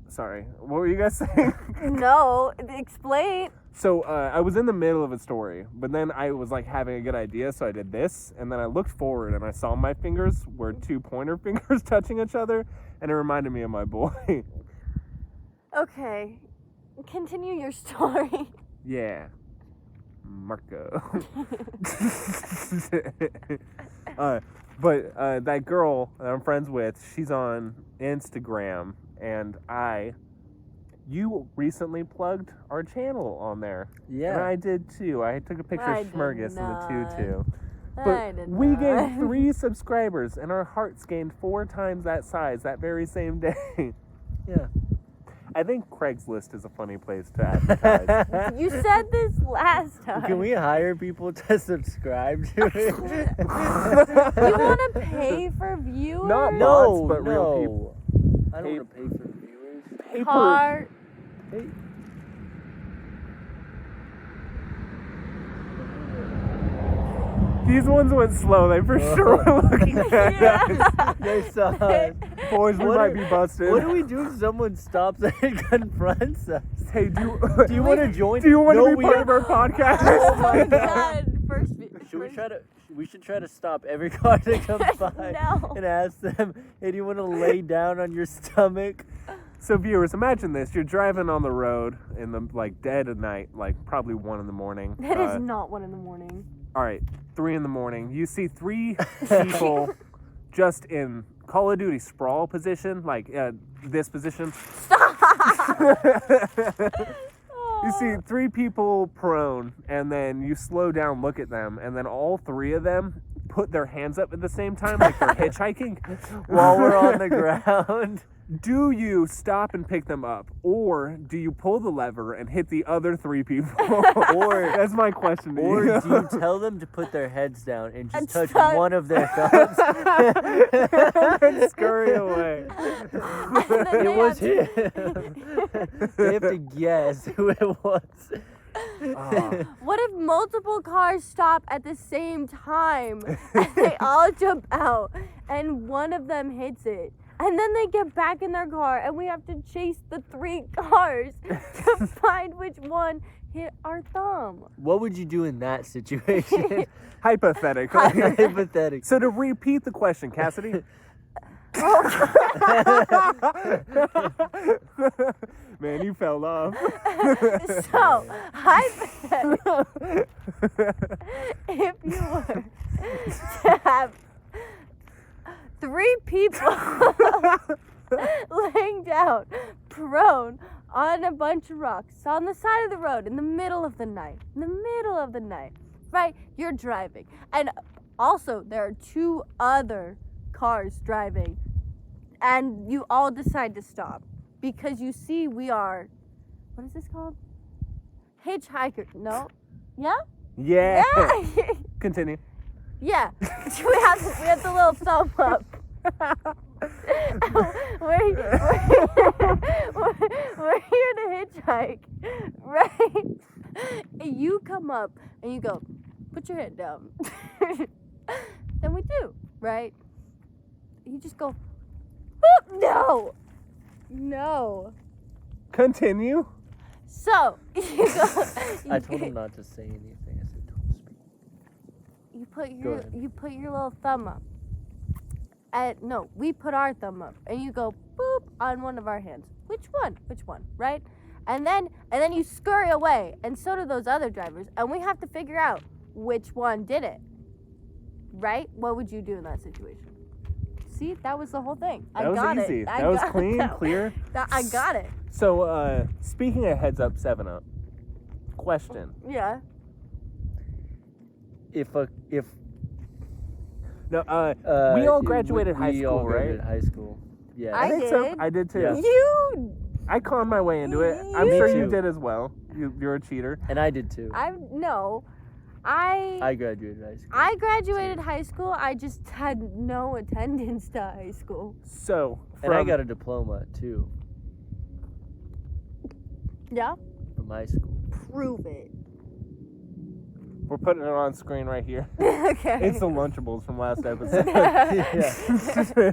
Sorry, what were you guys saying? No, explain. So I was in the middle of a story, but then I was like having a good idea, so I did this, and then I looked forward and I saw my fingers were 2 pointer fingers touching each other, and it reminded me of my boy. Okay, continue your story. Yeah, Marco. But that girl that I'm friends with, she's on Instagram, and you recently plugged our channel on there. Yeah. And I did too. I took a picture I of did Schmurgus in not. the tutu. I But did we not. gained 3 subscribers, and our hearts gained 4 times that size that very same day. Yeah. I think Craigslist is a funny place to advertise. You said this last time. Can we hire people to subscribe to it? You want to pay for viewers? Not No, bots, but no. real people. I don't want to pay for viewers. Paper. Car. Hey. These ones went slow. They for sure were looking at us. Yeah. They saw us. Boys, we What might do- be busted. What do we do if someone stops and confronts us? Hey, Do you want to join? do you want No, to be we part have- of our podcast? Oh my god. First. We should try to stop every car that comes by No. and ask them, hey, do you want to lay down on your stomach? So viewers, imagine this. You're driving on the road in the dead of night, probably 1 in the morning. It is not 1 in the morning. All right, 3 in the morning. You see 3 people just in Call of Duty sprawl position, this position. Stop. You see 3 people prone, and then you slow down, look at them, and then all 3 of them put their hands up at the same time like they're hitchhiking. While we're on the ground. Do you stop and pick them up, or do you pull the lever and hit the other 3 people? Or That's my question to Or you. do you tell them to put their heads down and just And touch start- one of their thumbs? And scurry away. It was him. They have to guess who it was. What if multiple cars stop at the same time and they all jump out and one of them hits it? And then they get back in their car and we have to chase the 3 cars to find which one hit our thumb. What would you do in that situation? Hypothetically. Hypothetically. So to repeat the question, Cassidy. Man, you fell off. So, hypothetically, if you were to have 3 people laying down, prone, on a bunch of rocks, on the side of the road, in the middle of the night, right? You're driving. And also, there are 2 other cars driving, and you all decide to stop because you see we are, what is this called? Hitchhiker. No? Yeah? Yeah. Yeah. Continue. Yeah. we have the little thumb up. we're here to hitchhike, right? And you come up and you go, put your head down. Then we do, right? You just go, "Whoop, no. Continue. So, you go. I told him not to say anything. I said, don't speak. You put your little thumb up. No, we put our thumb up, and you go boop on one of our hands. Which one, right? And then you scurry away, and so do those other drivers, and we have to figure out which one did it. Right? What would you do in that situation? See, that was the whole thing. That was easy. That was clean, clear. I got it. So, speaking of Heads Up 7-Up, question. Yeah. If No, we all graduated high we school, all graduated right? high school. Yeah. I think did. so. I did too. Yeah. You. I conned my way into it. I'm Me sure you too. did as well. You're a cheater. And I did too. No. I graduated high school. I graduated high school. I just had no attendance to high school. So, And I got a diploma, too, Yeah? from high school. Prove it. we're putting it on screen right here. Okay. It's the Lunchables from last episode. Yeah.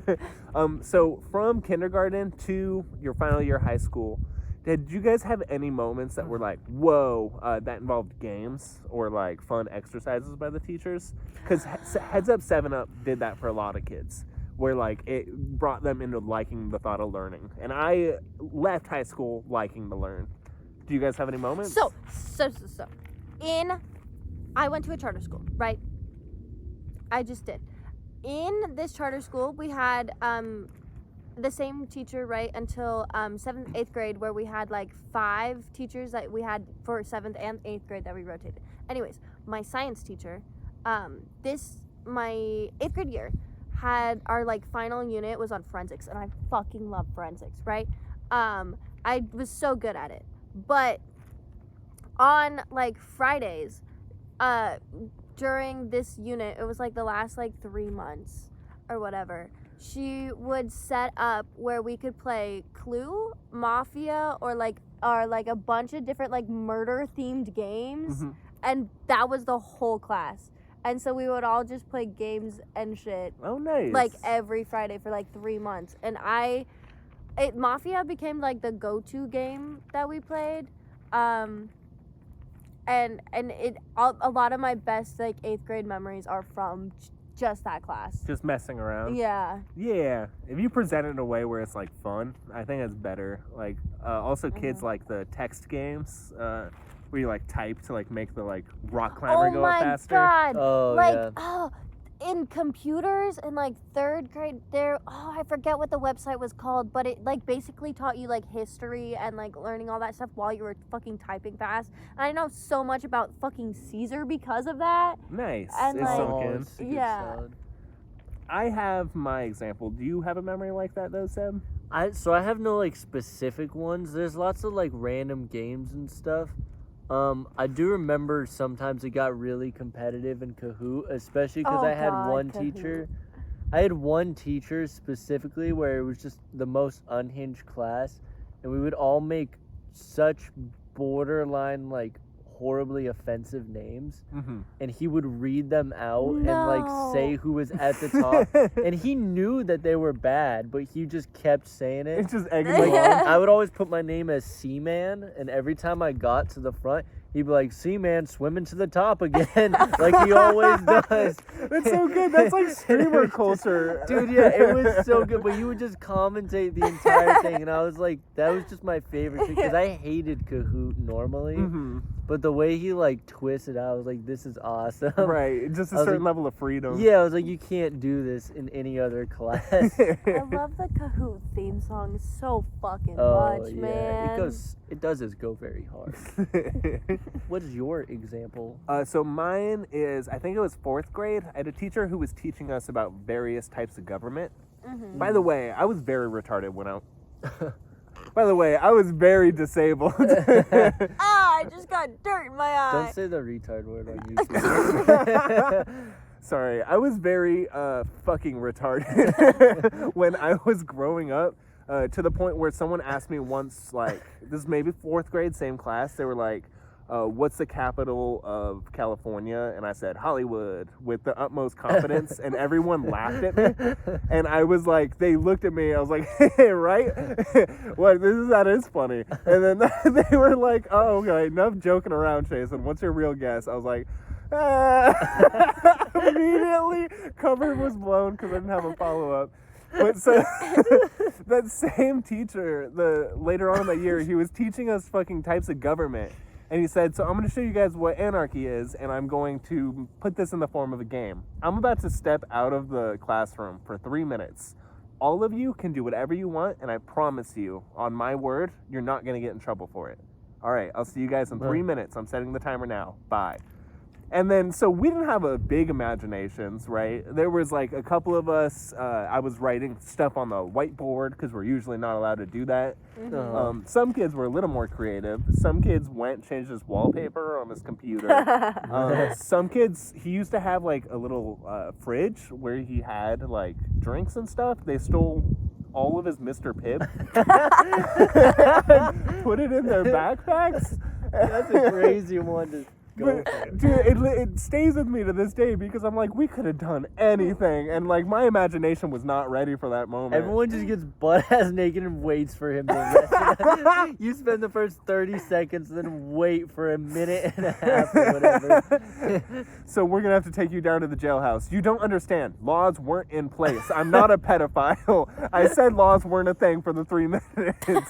So from kindergarten to your final year of high school, did you guys have any moments that were like, whoa, that involved games or like fun exercises by the teachers? Because Heads Up 7-Up did that for a lot of kids, where like it brought them into liking the thought of learning. And I left high school liking to learn. Do you guys have any moments? So. I went to a charter school, right? I just did. In this charter school, we had the same teacher, right, until 7th, 8th grade, where we had like 5 teachers that we had for 7th and 8th grade that we rotated. Anyways, my science teacher, my 8th grade year, had our like final unit was on forensics, and I fucking love forensics, right? I was so good at it. But on like Fridays, during this unit, it was like the last like 3 months or whatever, she would set up where we could play Clue, Mafia, or like a bunch of different like murder themed games. Mm-hmm. And that was the whole class. And so we would all just play games and shit Oh, nice. like every Friday for like 3 months. And Mafia became like the go-to game that we played. And a lot of my best like 8th grade memories are from just that class. Just messing around. Yeah. Yeah. If you present it in a way where it's like fun, I think that's better. Like also kids like the text games, where you like type to like make the like rock climber go up faster. Oh my god. Oh, Like yeah. in computers in like 3rd grade I forget what the website was called, but it like basically taught you like history and like learning all that stuff while you were fucking typing fast. And I know so much about fucking Caesar because of that. Nice. And, It's like- so Oh, good. it's a good Yeah. sound. I have my example. Do you have a memory like that though, Seb? So I have no like specific ones. There's lots of like random games and stuff. I do remember sometimes it got really competitive in Kahoot, especially because Oh, I had God, one Kahoot. teacher. I had one teacher specifically where it was just the most unhinged class, and we would all make such borderline like horribly offensive names, Mm-hmm. and he would read them out and No. like say who was at the top. And he knew that they were bad, but he just kept saying it. It's just egging Like, you on. I would always put my name as Seaman, and every time I got to the front, he'd be like, Seaman, swimming to the top again, like he always does. That's so good. That's like streamer culture. Dude, yeah, it was so good, but he would just commentate the entire thing, and I was like, that was just my favorite thing, because I hated Kahoot normally, Mm-hmm. but the way he, like, twisted out, I was like, this is awesome. Right. Just a I was certain like- level of freedom. Yeah, I was like, you can't do this in any other class. I love the Kahoot theme song so fucking much, man. It does go very hard. What is your example? So mine is, I think it was 4th grade. I had a teacher who was teaching us about various types of government. Mhm. By the way, I was very retarded when I... By the way, I was very disabled. I just got dirt in my eye. Don't say the retard word on YouTube. Sorry, I was very fucking retarded when I was growing up, to the point where someone asked me once, like, this is maybe 4th grade, same class, they were like, what's the capital of California? And I said, Hollywood, with the utmost confidence, and everyone laughed at me. And I was like, they looked at me, I was like, hey, right? What, that is funny. And then they were like, oh, okay, enough joking around, Jason, what's your real guess? I was like, immediately cover was blown because I didn't have a follow-up. But so that same teacher, later on in the year, he was teaching us fucking types of government. And he said, so I'm going to show you guys what anarchy is, and I'm going to put this in the form of a game. I'm about to step out of the classroom for 3 minutes. All of you can do whatever you want, and I promise you, on my word, you're not going to get in trouble for it. All right, I'll see you guys in 3 minutes. I'm setting the timer now. Bye. And then, so we didn't have a big imaginations, right? There was like a couple of us. I was writing stuff on the whiteboard because we're usually not allowed to do that. Some kids were a little more creative. Some kids changed his wallpaper on his computer. Some kids, he used to have like a little fridge where he had like drinks and stuff. They stole all of his Mr. Pibb, put it in their backpacks. That's a crazy one to go for. Dude, it stays with me to this day because I'm like, we could have done anything, and like my imagination was not ready for that moment. Everyone just gets butt-ass naked and waits for him to rest. You spend the first 30 seconds, then wait for a minute and a half or whatever. So we're gonna have to take you down to the jailhouse. You don't understand. Laws weren't in place. I'm not a pedophile. I said laws weren't a thing for the 3 minutes.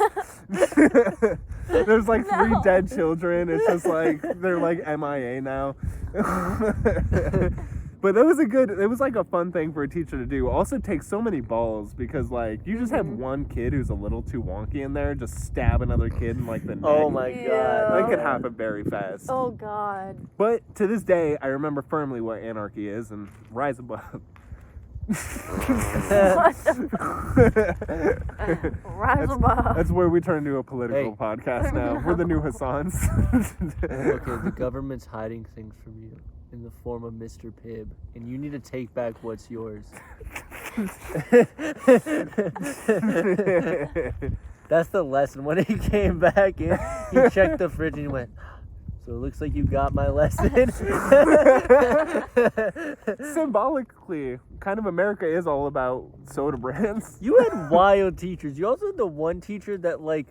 There's like 3 dead children. It's just like they're like MIA now. But it was like a fun thing for a teacher to do. Also takes so many balls because like you just have one kid who's a little too wonky in there, just stab another kid in like the neck. Oh my god. That could happen very fast. Oh god. But to this day, I remember firmly what anarchy is and rise above. Rise above. That's where we turn into a political podcast now. We're the new Hassans. Okay, the government's hiding things from you in the form of Mr. Pibb, and you need to take back what's yours. That's the lesson. When he came back in, he checked the fridge and he went, so it looks like you got my lesson. Symbolically, kind of America is all about soda brands. You had wild teachers. You also had the one teacher that, like,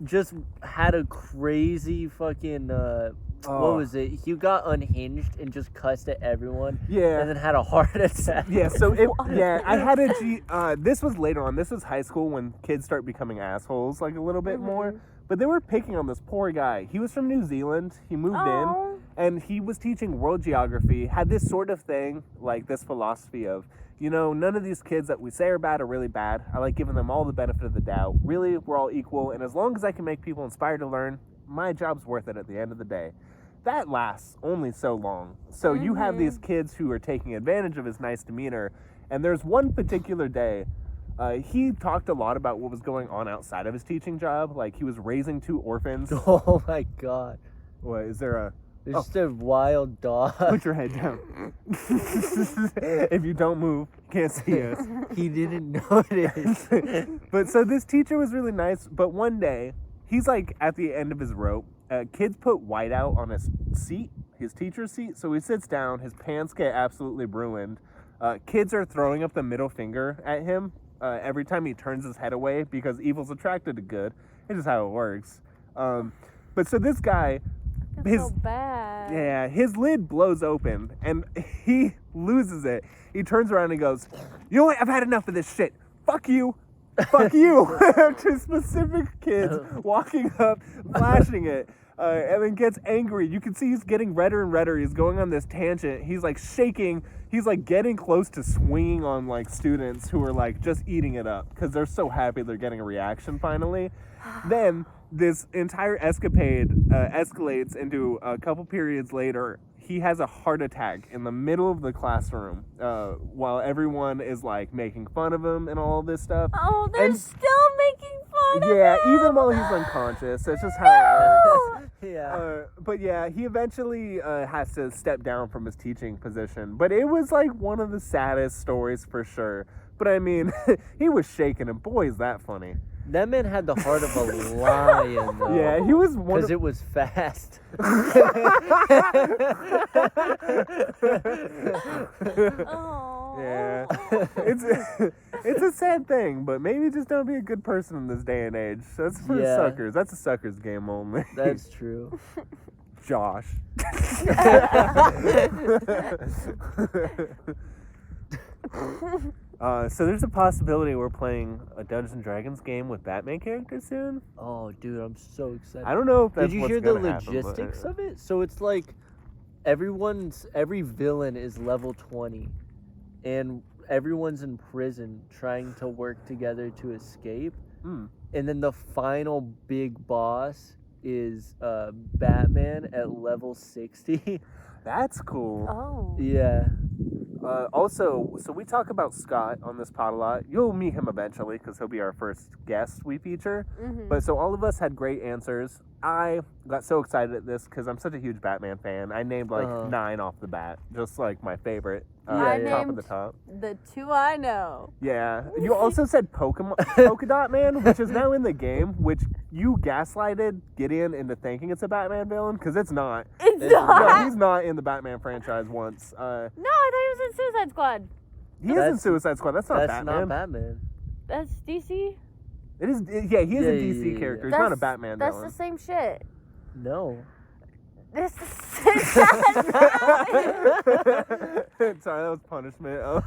just had a crazy fucking, what was it? He got unhinged and just cussed at everyone. Yeah. And then had a heart attack. Yeah, so I had this was later on. This was high school when kids start becoming assholes, like, a little bit more. But they were picking on this poor guy. He was from New Zealand. He moved in, and he was teaching world geography, had this sort of thing, like this philosophy of, you know, none of these kids that we say are bad are really bad. I like giving them all the benefit of the doubt. Really, we're all equal, and as long as I can make people inspired to learn, my job's worth it at the end of the day. That lasts only so long. So you have these kids who are taking advantage of his nice demeanor, and there's one particular day, he talked a lot about what was going on outside of his teaching job. Like, he was raising 2 orphans. Oh my god. What, is there a... There's just a wild dog. Put your head down. If you don't move, you can't see us. He didn't notice. But so this teacher was really nice, but one day, he's like at the end of his rope. Kids put whiteout on his seat, his teacher's seat, so he sits down, his pants get absolutely ruined. Kids are throwing up the middle finger at him every time he turns his head away because evil's attracted to good. It's just how it works. But so this guy, So bad. yeah, his lid blows open and he loses it. He turns around and goes, "You know what? I've had enough of this shit. Fuck you. Fuck you." To specific kids walking up, flashing it. And then gets angry. You can see he's getting redder and redder. He's going on this tangent. He's like shaking. He's like getting close to swinging on like students who are like just eating it up because they're so happy they're getting a reaction finally. Then this entire escapade escalates into a couple periods later. He has a heart attack in the middle of the classroom while everyone is like making fun of him and all this stuff. Oh, they're still making fun of him. Yeah, even while he's unconscious. That's just how it works. Yeah. But yeah, he eventually has to step down from his teaching position. But it was like one of the saddest stories for sure. But I mean, he was shaking, and boy, is that funny. That man had the heart of a lion, though. Yeah, he was one Because it was fast. Oh. Yeah, it's a sad thing, but maybe just don't be a good person in this day and age. That's for suckers. That's a suckers game only. That's true. Josh. So there's a possibility we're playing a Dungeons & Dragons game with Batman characters soon. Oh, dude, I'm so excited. I don't know if that's Did you what's hear the gonna happen, logistics but- of it? So it's like every villain is level 20, and everyone's in prison trying to work together to escape. Mm. And then the final big boss is Batman at level 60. That's cool. Oh. Yeah. Also, so we talk about Scott on this pod a lot. You'll meet him eventually because he'll be our first guest we feature. Mm-hmm. But so all of us had great answers. I got so excited at this because I'm such a huge Batman fan. I named like 9 off the bat, just like my favorite. I top named of the top. the 2 I know. Yeah. You also said Polka Dot Man, which is now in the game, which you gaslighted Gideon into thinking it's a Batman villain because it's not. It's No, not. he's not in the Batman franchise once. No, I thought he was in Suicide Squad. He is in Suicide Squad. That's not That's Batman. not Batman. That's DC. It is. Yeah, he is a DC Yeah. character. He's not a Batman That's villain. the same shit. No. It's the same Sorry, that was punishment.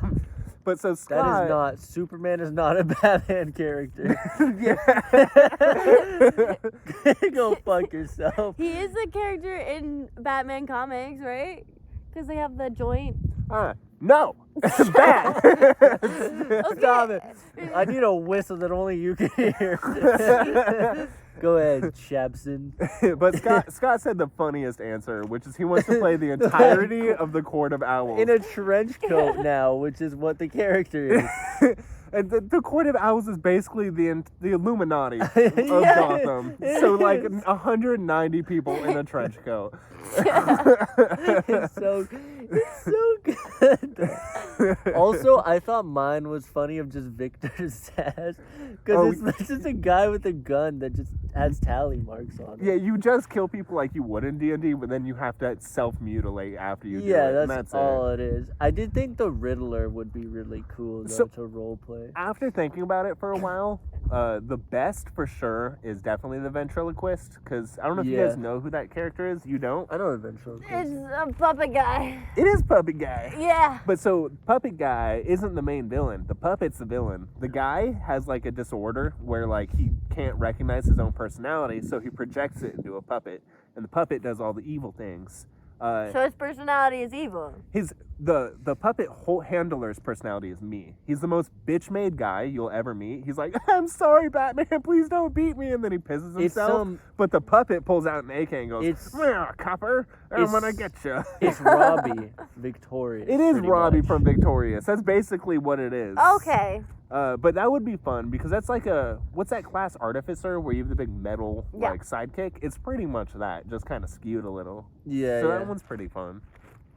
But so That Scott. is not. Superman is not a Batman character. Go fuck yourself. He is a character in Batman comics, right? Because they have the joint. No, bad. Stop it. I need a whistle that only you can hear. Go ahead, Shabson. But Scott said the funniest answer, which is he wants to play the entirety of the Court of Owls. In a trench coat now, which is what the character is. And the Court of Owls is basically the Illuminati of Yes. Gotham. So like 190 people in a trench coat. It's so good. Also, I thought mine was funny of just Victor's dash. Because it's just a guy with a gun that just has tally marks on it. Yeah, you just kill people like you would in D&D, but then you have to self-mutilate after you do Yeah, it. and that's it. all it is. I did think the Riddler would be really cool, though, So- to roleplay. After thinking about it for a while, the best for sure is definitely the ventriloquist, because I don't know if you Yeah. guys know who that character is. You don't? I know eventually. It's a puppet guy. It is Puppet Guy. Yeah. But so, Puppet Guy isn't the main villain. The puppet's the villain. The guy has like a disorder where like he can't recognize his own personality, so he projects it into a puppet, and the puppet does all the evil things. So his personality is evil. The puppet handler's personality is me. He's the most bitch-made guy you'll ever meet. He's like, I'm sorry, Batman, please don't beat me, and then he pisses himself. But the puppet pulls out an AK and goes, copper, I'm gonna get you. It's Robbie Victorious. It is pretty Robbie much. from Victorious. That's basically what it is. Okay. But that would be fun because that's like what's that class, Artificer, where you have the big metal like sidekick? It's pretty much that, just kind of skewed a little. Yeah, So yeah. that one's pretty fun.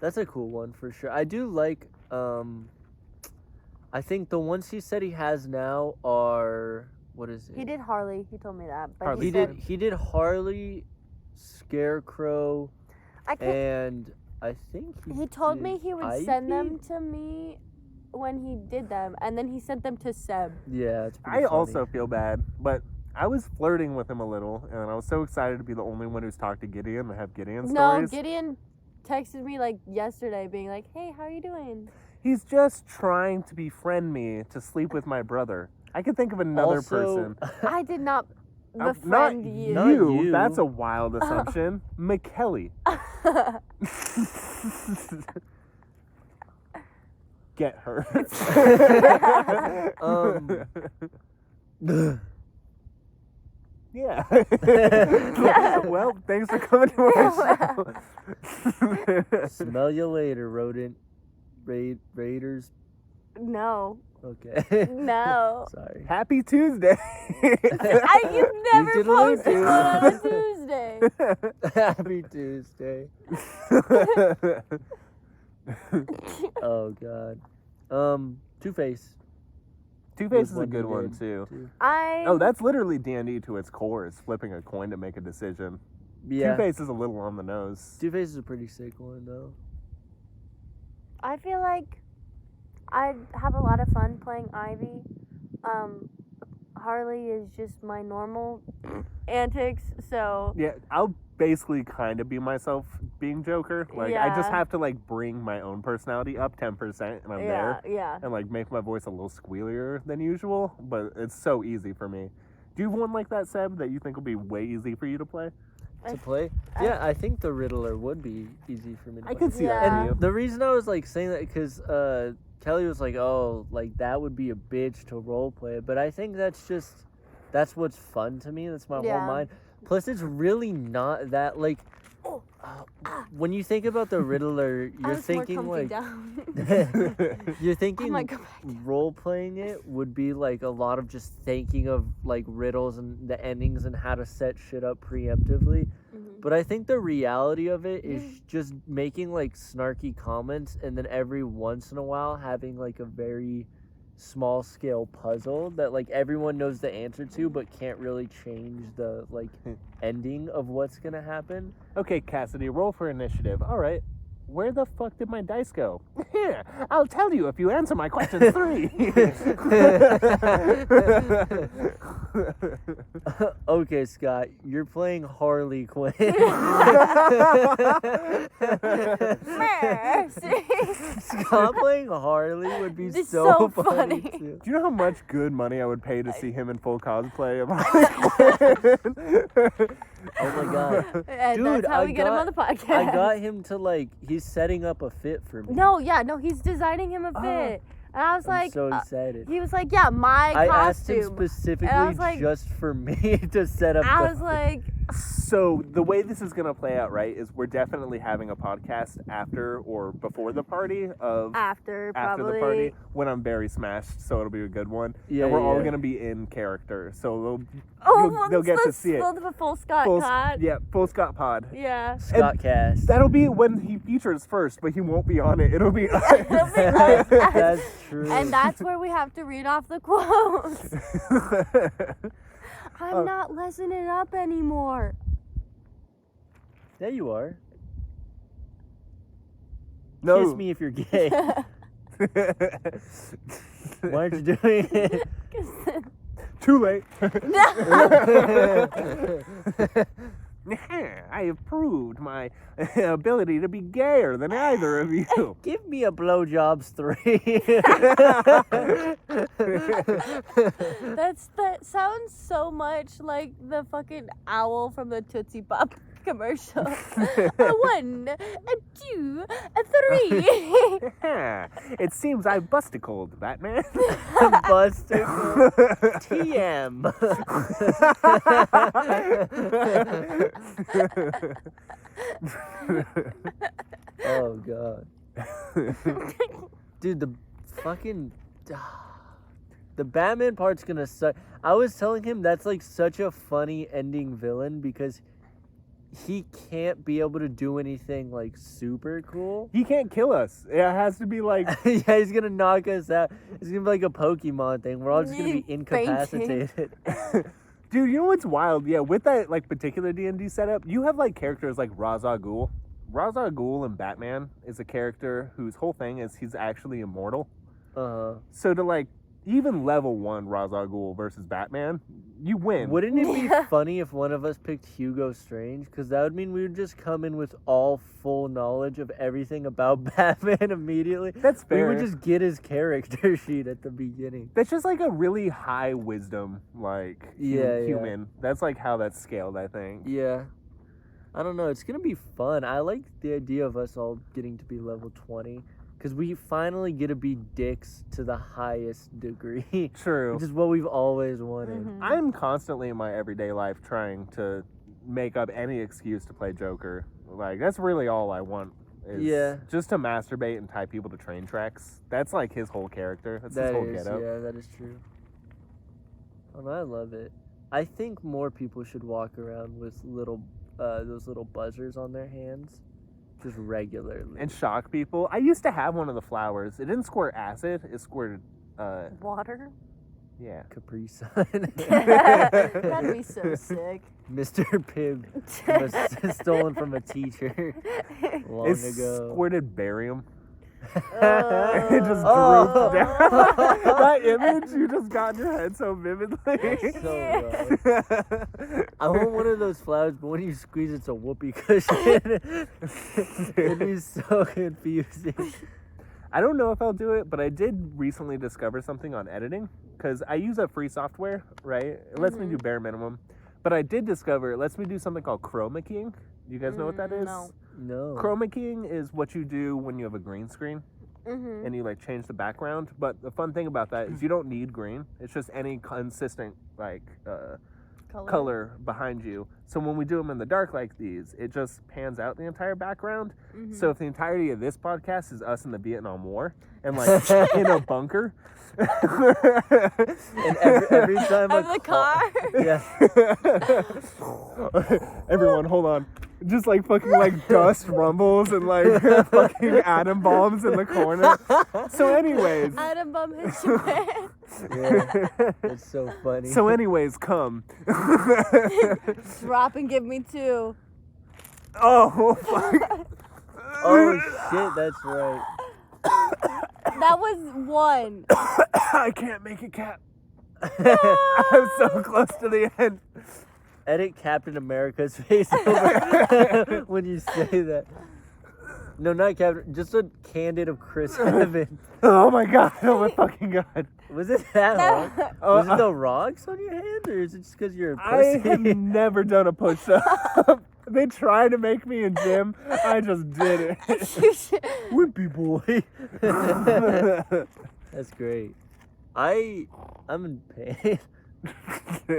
That's a cool one for sure. I do like, I think the ones he said he has now are, what is it? He did Harley. He told me that. But Harley. He did Harley, Scarecrow, and I think he told did me he would send them to me when he did them, and then he sent them to Seb. Yeah, it's pretty I funny. also feel bad, but I was flirting with him a little, and I was so excited to be the only one who's talked to Gideon and have Gideon stories. No, Gideon texted me like yesterday being like, hey, how are you doing? He's just trying to befriend me to sleep with my brother. I could think of another Also- person. I did not Not befriend you. Not you. That's a wild assumption. McKelly. Get her. Yeah. Well, thanks for coming to our show. Smell you later, rodent. Raiders. No. Okay. No. Sorry. Happy Tuesday. You've never did allude posted to. one on a Tuesday. Happy Tuesday. Oh God. Two-Face. Two-Face is a one good you one did, too. I Oh, that's literally D&D to its core, is flipping a coin to make a decision. Yeah. Two-Face is a little on the nose. Two-Face is a pretty sick one though. I feel like I'd have a lot of fun playing Ivy. Harley is just my normal antics, so Yeah, I'll basically kind of be myself being Joker. Like, I just Yeah. have to, like, bring my own personality up 10% and I'm there. yeah. And, like, make my voice a little squealier than usual. But it's so easy for me. Do you have one like that, Seb, that you think will be way easy for you to play? To play? Yeah, I think the Riddler would be easy for me to play. I could see that Yeah. for you. The reason I was like saying that because Kelly was like, oh, like that would be a bitch to roleplay, but I think that's what's fun to me. That's my whole Yeah. mind. Plus, it's really not that like when you think about the Riddler, I you're was thinking more comfy like down. you're I thinking might go back down. role playing it would be like a lot of just thinking of like riddles and the endings and how to set shit up preemptively. Mhm. But I think the reality of it is Yeah. just making like snarky comments and then every once in a while having like a very small scale puzzle that like everyone knows the answer to but can't really change the like ending of what's gonna happen. Okay, Cassidy, roll for initiative. All right. Where the fuck did my dice go? Here, I'll tell you if you answer my question 3. Okay, Scott, you're playing Harley Quinn. Mercy. Scott playing Harley would be It's so so funny. funny. Too. Do you know how much good money I would pay to see him in full cosplay of Harley Quinn? Oh my god. And Dude, that's how I we get him got- on the podcast. I got him to like, he's setting up a fit for me. No, he's designing him a fit. And I was I'm like, so excited. he was like, yeah, my I asked him costume. specifically And I was like- just for me to set up I the was like, So the way this is gonna play out, right, is we're definitely having a podcast after or before the party of after after probably. the party when I'm very smashed, so it'll be a good one. Yeah, and we're all yeah. gonna be in character, so Oh, they'll get to see it. The full Scott Full, Cod. yeah, full Scott pod. Yeah. Scott cast. That'll be when he features first, but he won't be on it. It'll be us. That's true. And that's where we have to read off the quotes. I'm not lessening it up anymore. Yeah, you are. No. Kiss me if you're gay. Why aren't you doing it? Too late. I have proved my ability to be gayer than either of you. Give me a blowjobs 3. That sounds so much like the fucking owl from the Tootsie Pop commercial. A 1, a 2, a 3. It seems I busticled, Batman. Buster. TM. Oh god. Dude, the fucking the Batman part's gonna suck. I was telling him that's like such a funny ending villain because he can't be able to do anything like super cool. He can't kill us. It has to be like Yeah, he's gonna knock us out. It's gonna be like a Pokemon thing. We're all just gonna be Fainting. incapacitated. Dude, you know what's wild? Yeah, with that like particular D&D setup, you have like characters like Ra's al Ghul. Ra's al Ghul in Batman is a character whose whole thing is he's actually immortal. So to like even level 1 Ra's al Ghul versus Batman, you win. Wouldn't it be funny if one of us picked Hugo Strange? Because that would mean we would just come in with all full knowledge of everything about Batman immediately. That's fair. We would just get his character sheet at the beginning. That's just like a really high wisdom, like Yeah. human. That's like how that's scaled, I think. Yeah. I don't know. It's going to be fun. I like the idea of us all getting to be level 20. Because we finally get to be dicks to the highest degree. True. Which is what we've always wanted. Mhm. I'm constantly in my everyday life trying to make up any excuse to play Joker. Like, that's really all I want. Is Yeah. Just to masturbate and tie people to train tracks. That's like his whole character. That's his That whole is, getup. yeah, that is true. Oh, I love it. I think more people should walk around with those little buzzers on their hands, just regularly. And shock people. I used to have one of the flowers. It didn't squirt acid. It squirted, Water? yeah. Capri Sun. That'd be so sick. Mr. Pibb was stolen from a teacher long It ago. squirted barium. Oh. It just Oh. drooped down. That image you just got in your head so vividly. So gross. I want one of those flowers, but when you squeeze, it's a whoopee cushion. It'd be so confusing. I don't know if I'll do it, but I did recently discover something on editing because I use a free software, right? It lets me do bare minimum. But I did discover it lets me do something called chroma keying. Do you guys know what that is? No. No. Chroma keying is what you do when you have a green screen Mm-hmm. and you like change the background. But the fun thing about that is you don't need green. It's just any consistent like color behind you. So when we do them in the dark like these, it just pans out the entire background. Mhm. So if the entirety of this podcast is us in the Vietnam War and like in a bunker. And every time Of the car. Yeah. Everyone, hold on. Just like fucking like dust rumbles and like fucking atom bombs in the corner. So anyways. Atom bomb hits your pants. Yeah. It's so funny. So anyways, come. Drop and give me 2. Oh, fuck. Oh shit, that's right. That was 1. I can't make it, Cap. I'm so close to the end. Edit Captain America's face over when you say that. No, not Captain. Just a candid of Chris Evans. Oh my god. Oh my fucking god. Was it that hard? Oh, Was it the rocks on your hand, or is it just because you're a I pussy? have never done a push-up. They tried to make me in gym. I just did it. Wimpy boy. That's great. I'm in pain.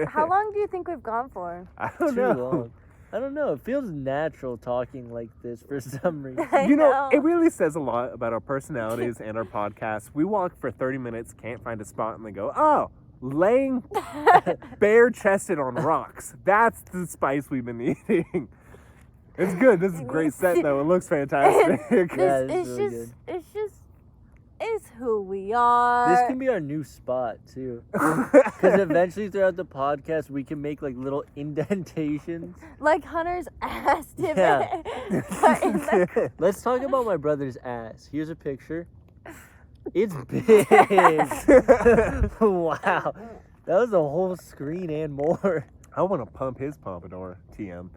How long do you think we've gone for? I don't Too know. long. I don't know. It feels natural talking like this for some reason. I You know, it really says a lot about our personalities and our podcast. We walk for 30 minutes, can't find a spot, and they go, oh, laying bare-chested on rocks. That's the spice we've been eating. It's good. This is a great set, though. It looks fantastic. Yeah, it's really just, it's who we are. This can be our new spot too, because eventually throughout the podcast we can make like little indentations. Like Hunter's ass dip. Yeah. But in the- Let's talk about my brother's ass. Here's a picture. It's big. Wow, that was a whole screen and more. I want to pump his pompadour, TM.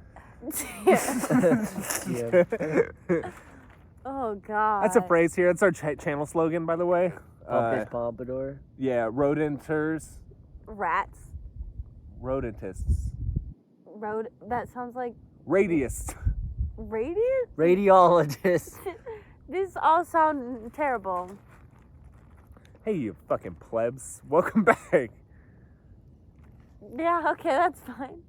Yeah. Oh God. That's a phrase here. It's our channel slogan, by the way. Pump his pompadour. Yeah, rodenters, Rats. rodentists, Road. That sounds like radius. radius. Radiologist. This all sound terrible. Hey, you fucking plebs. Welcome back. Yeah. Okay, that's fine.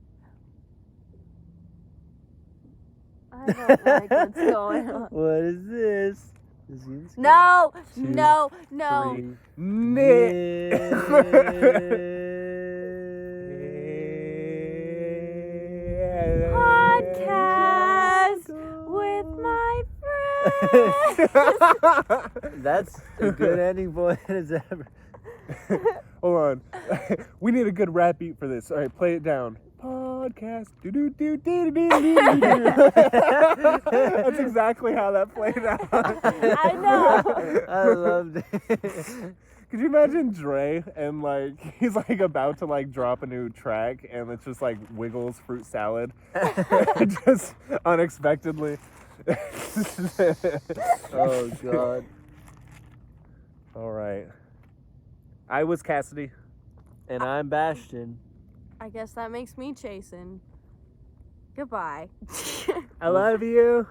I don't like what's going on. What is this? No, Two, no, no. Three. Podcast with my friends. That's a good ending point as ever. Hold on. We need a good rap beat for this. All right, play it down. Podcast. That's exactly how that played out. I know. I loved it. Could you imagine Dre and like he's like about to like drop a new track and it's just like Wiggles fruit salad, just unexpectedly. Oh God. All right. I was Cassidy. And I'm Bastion. I guess that makes me Chasen. Goodbye. I love you.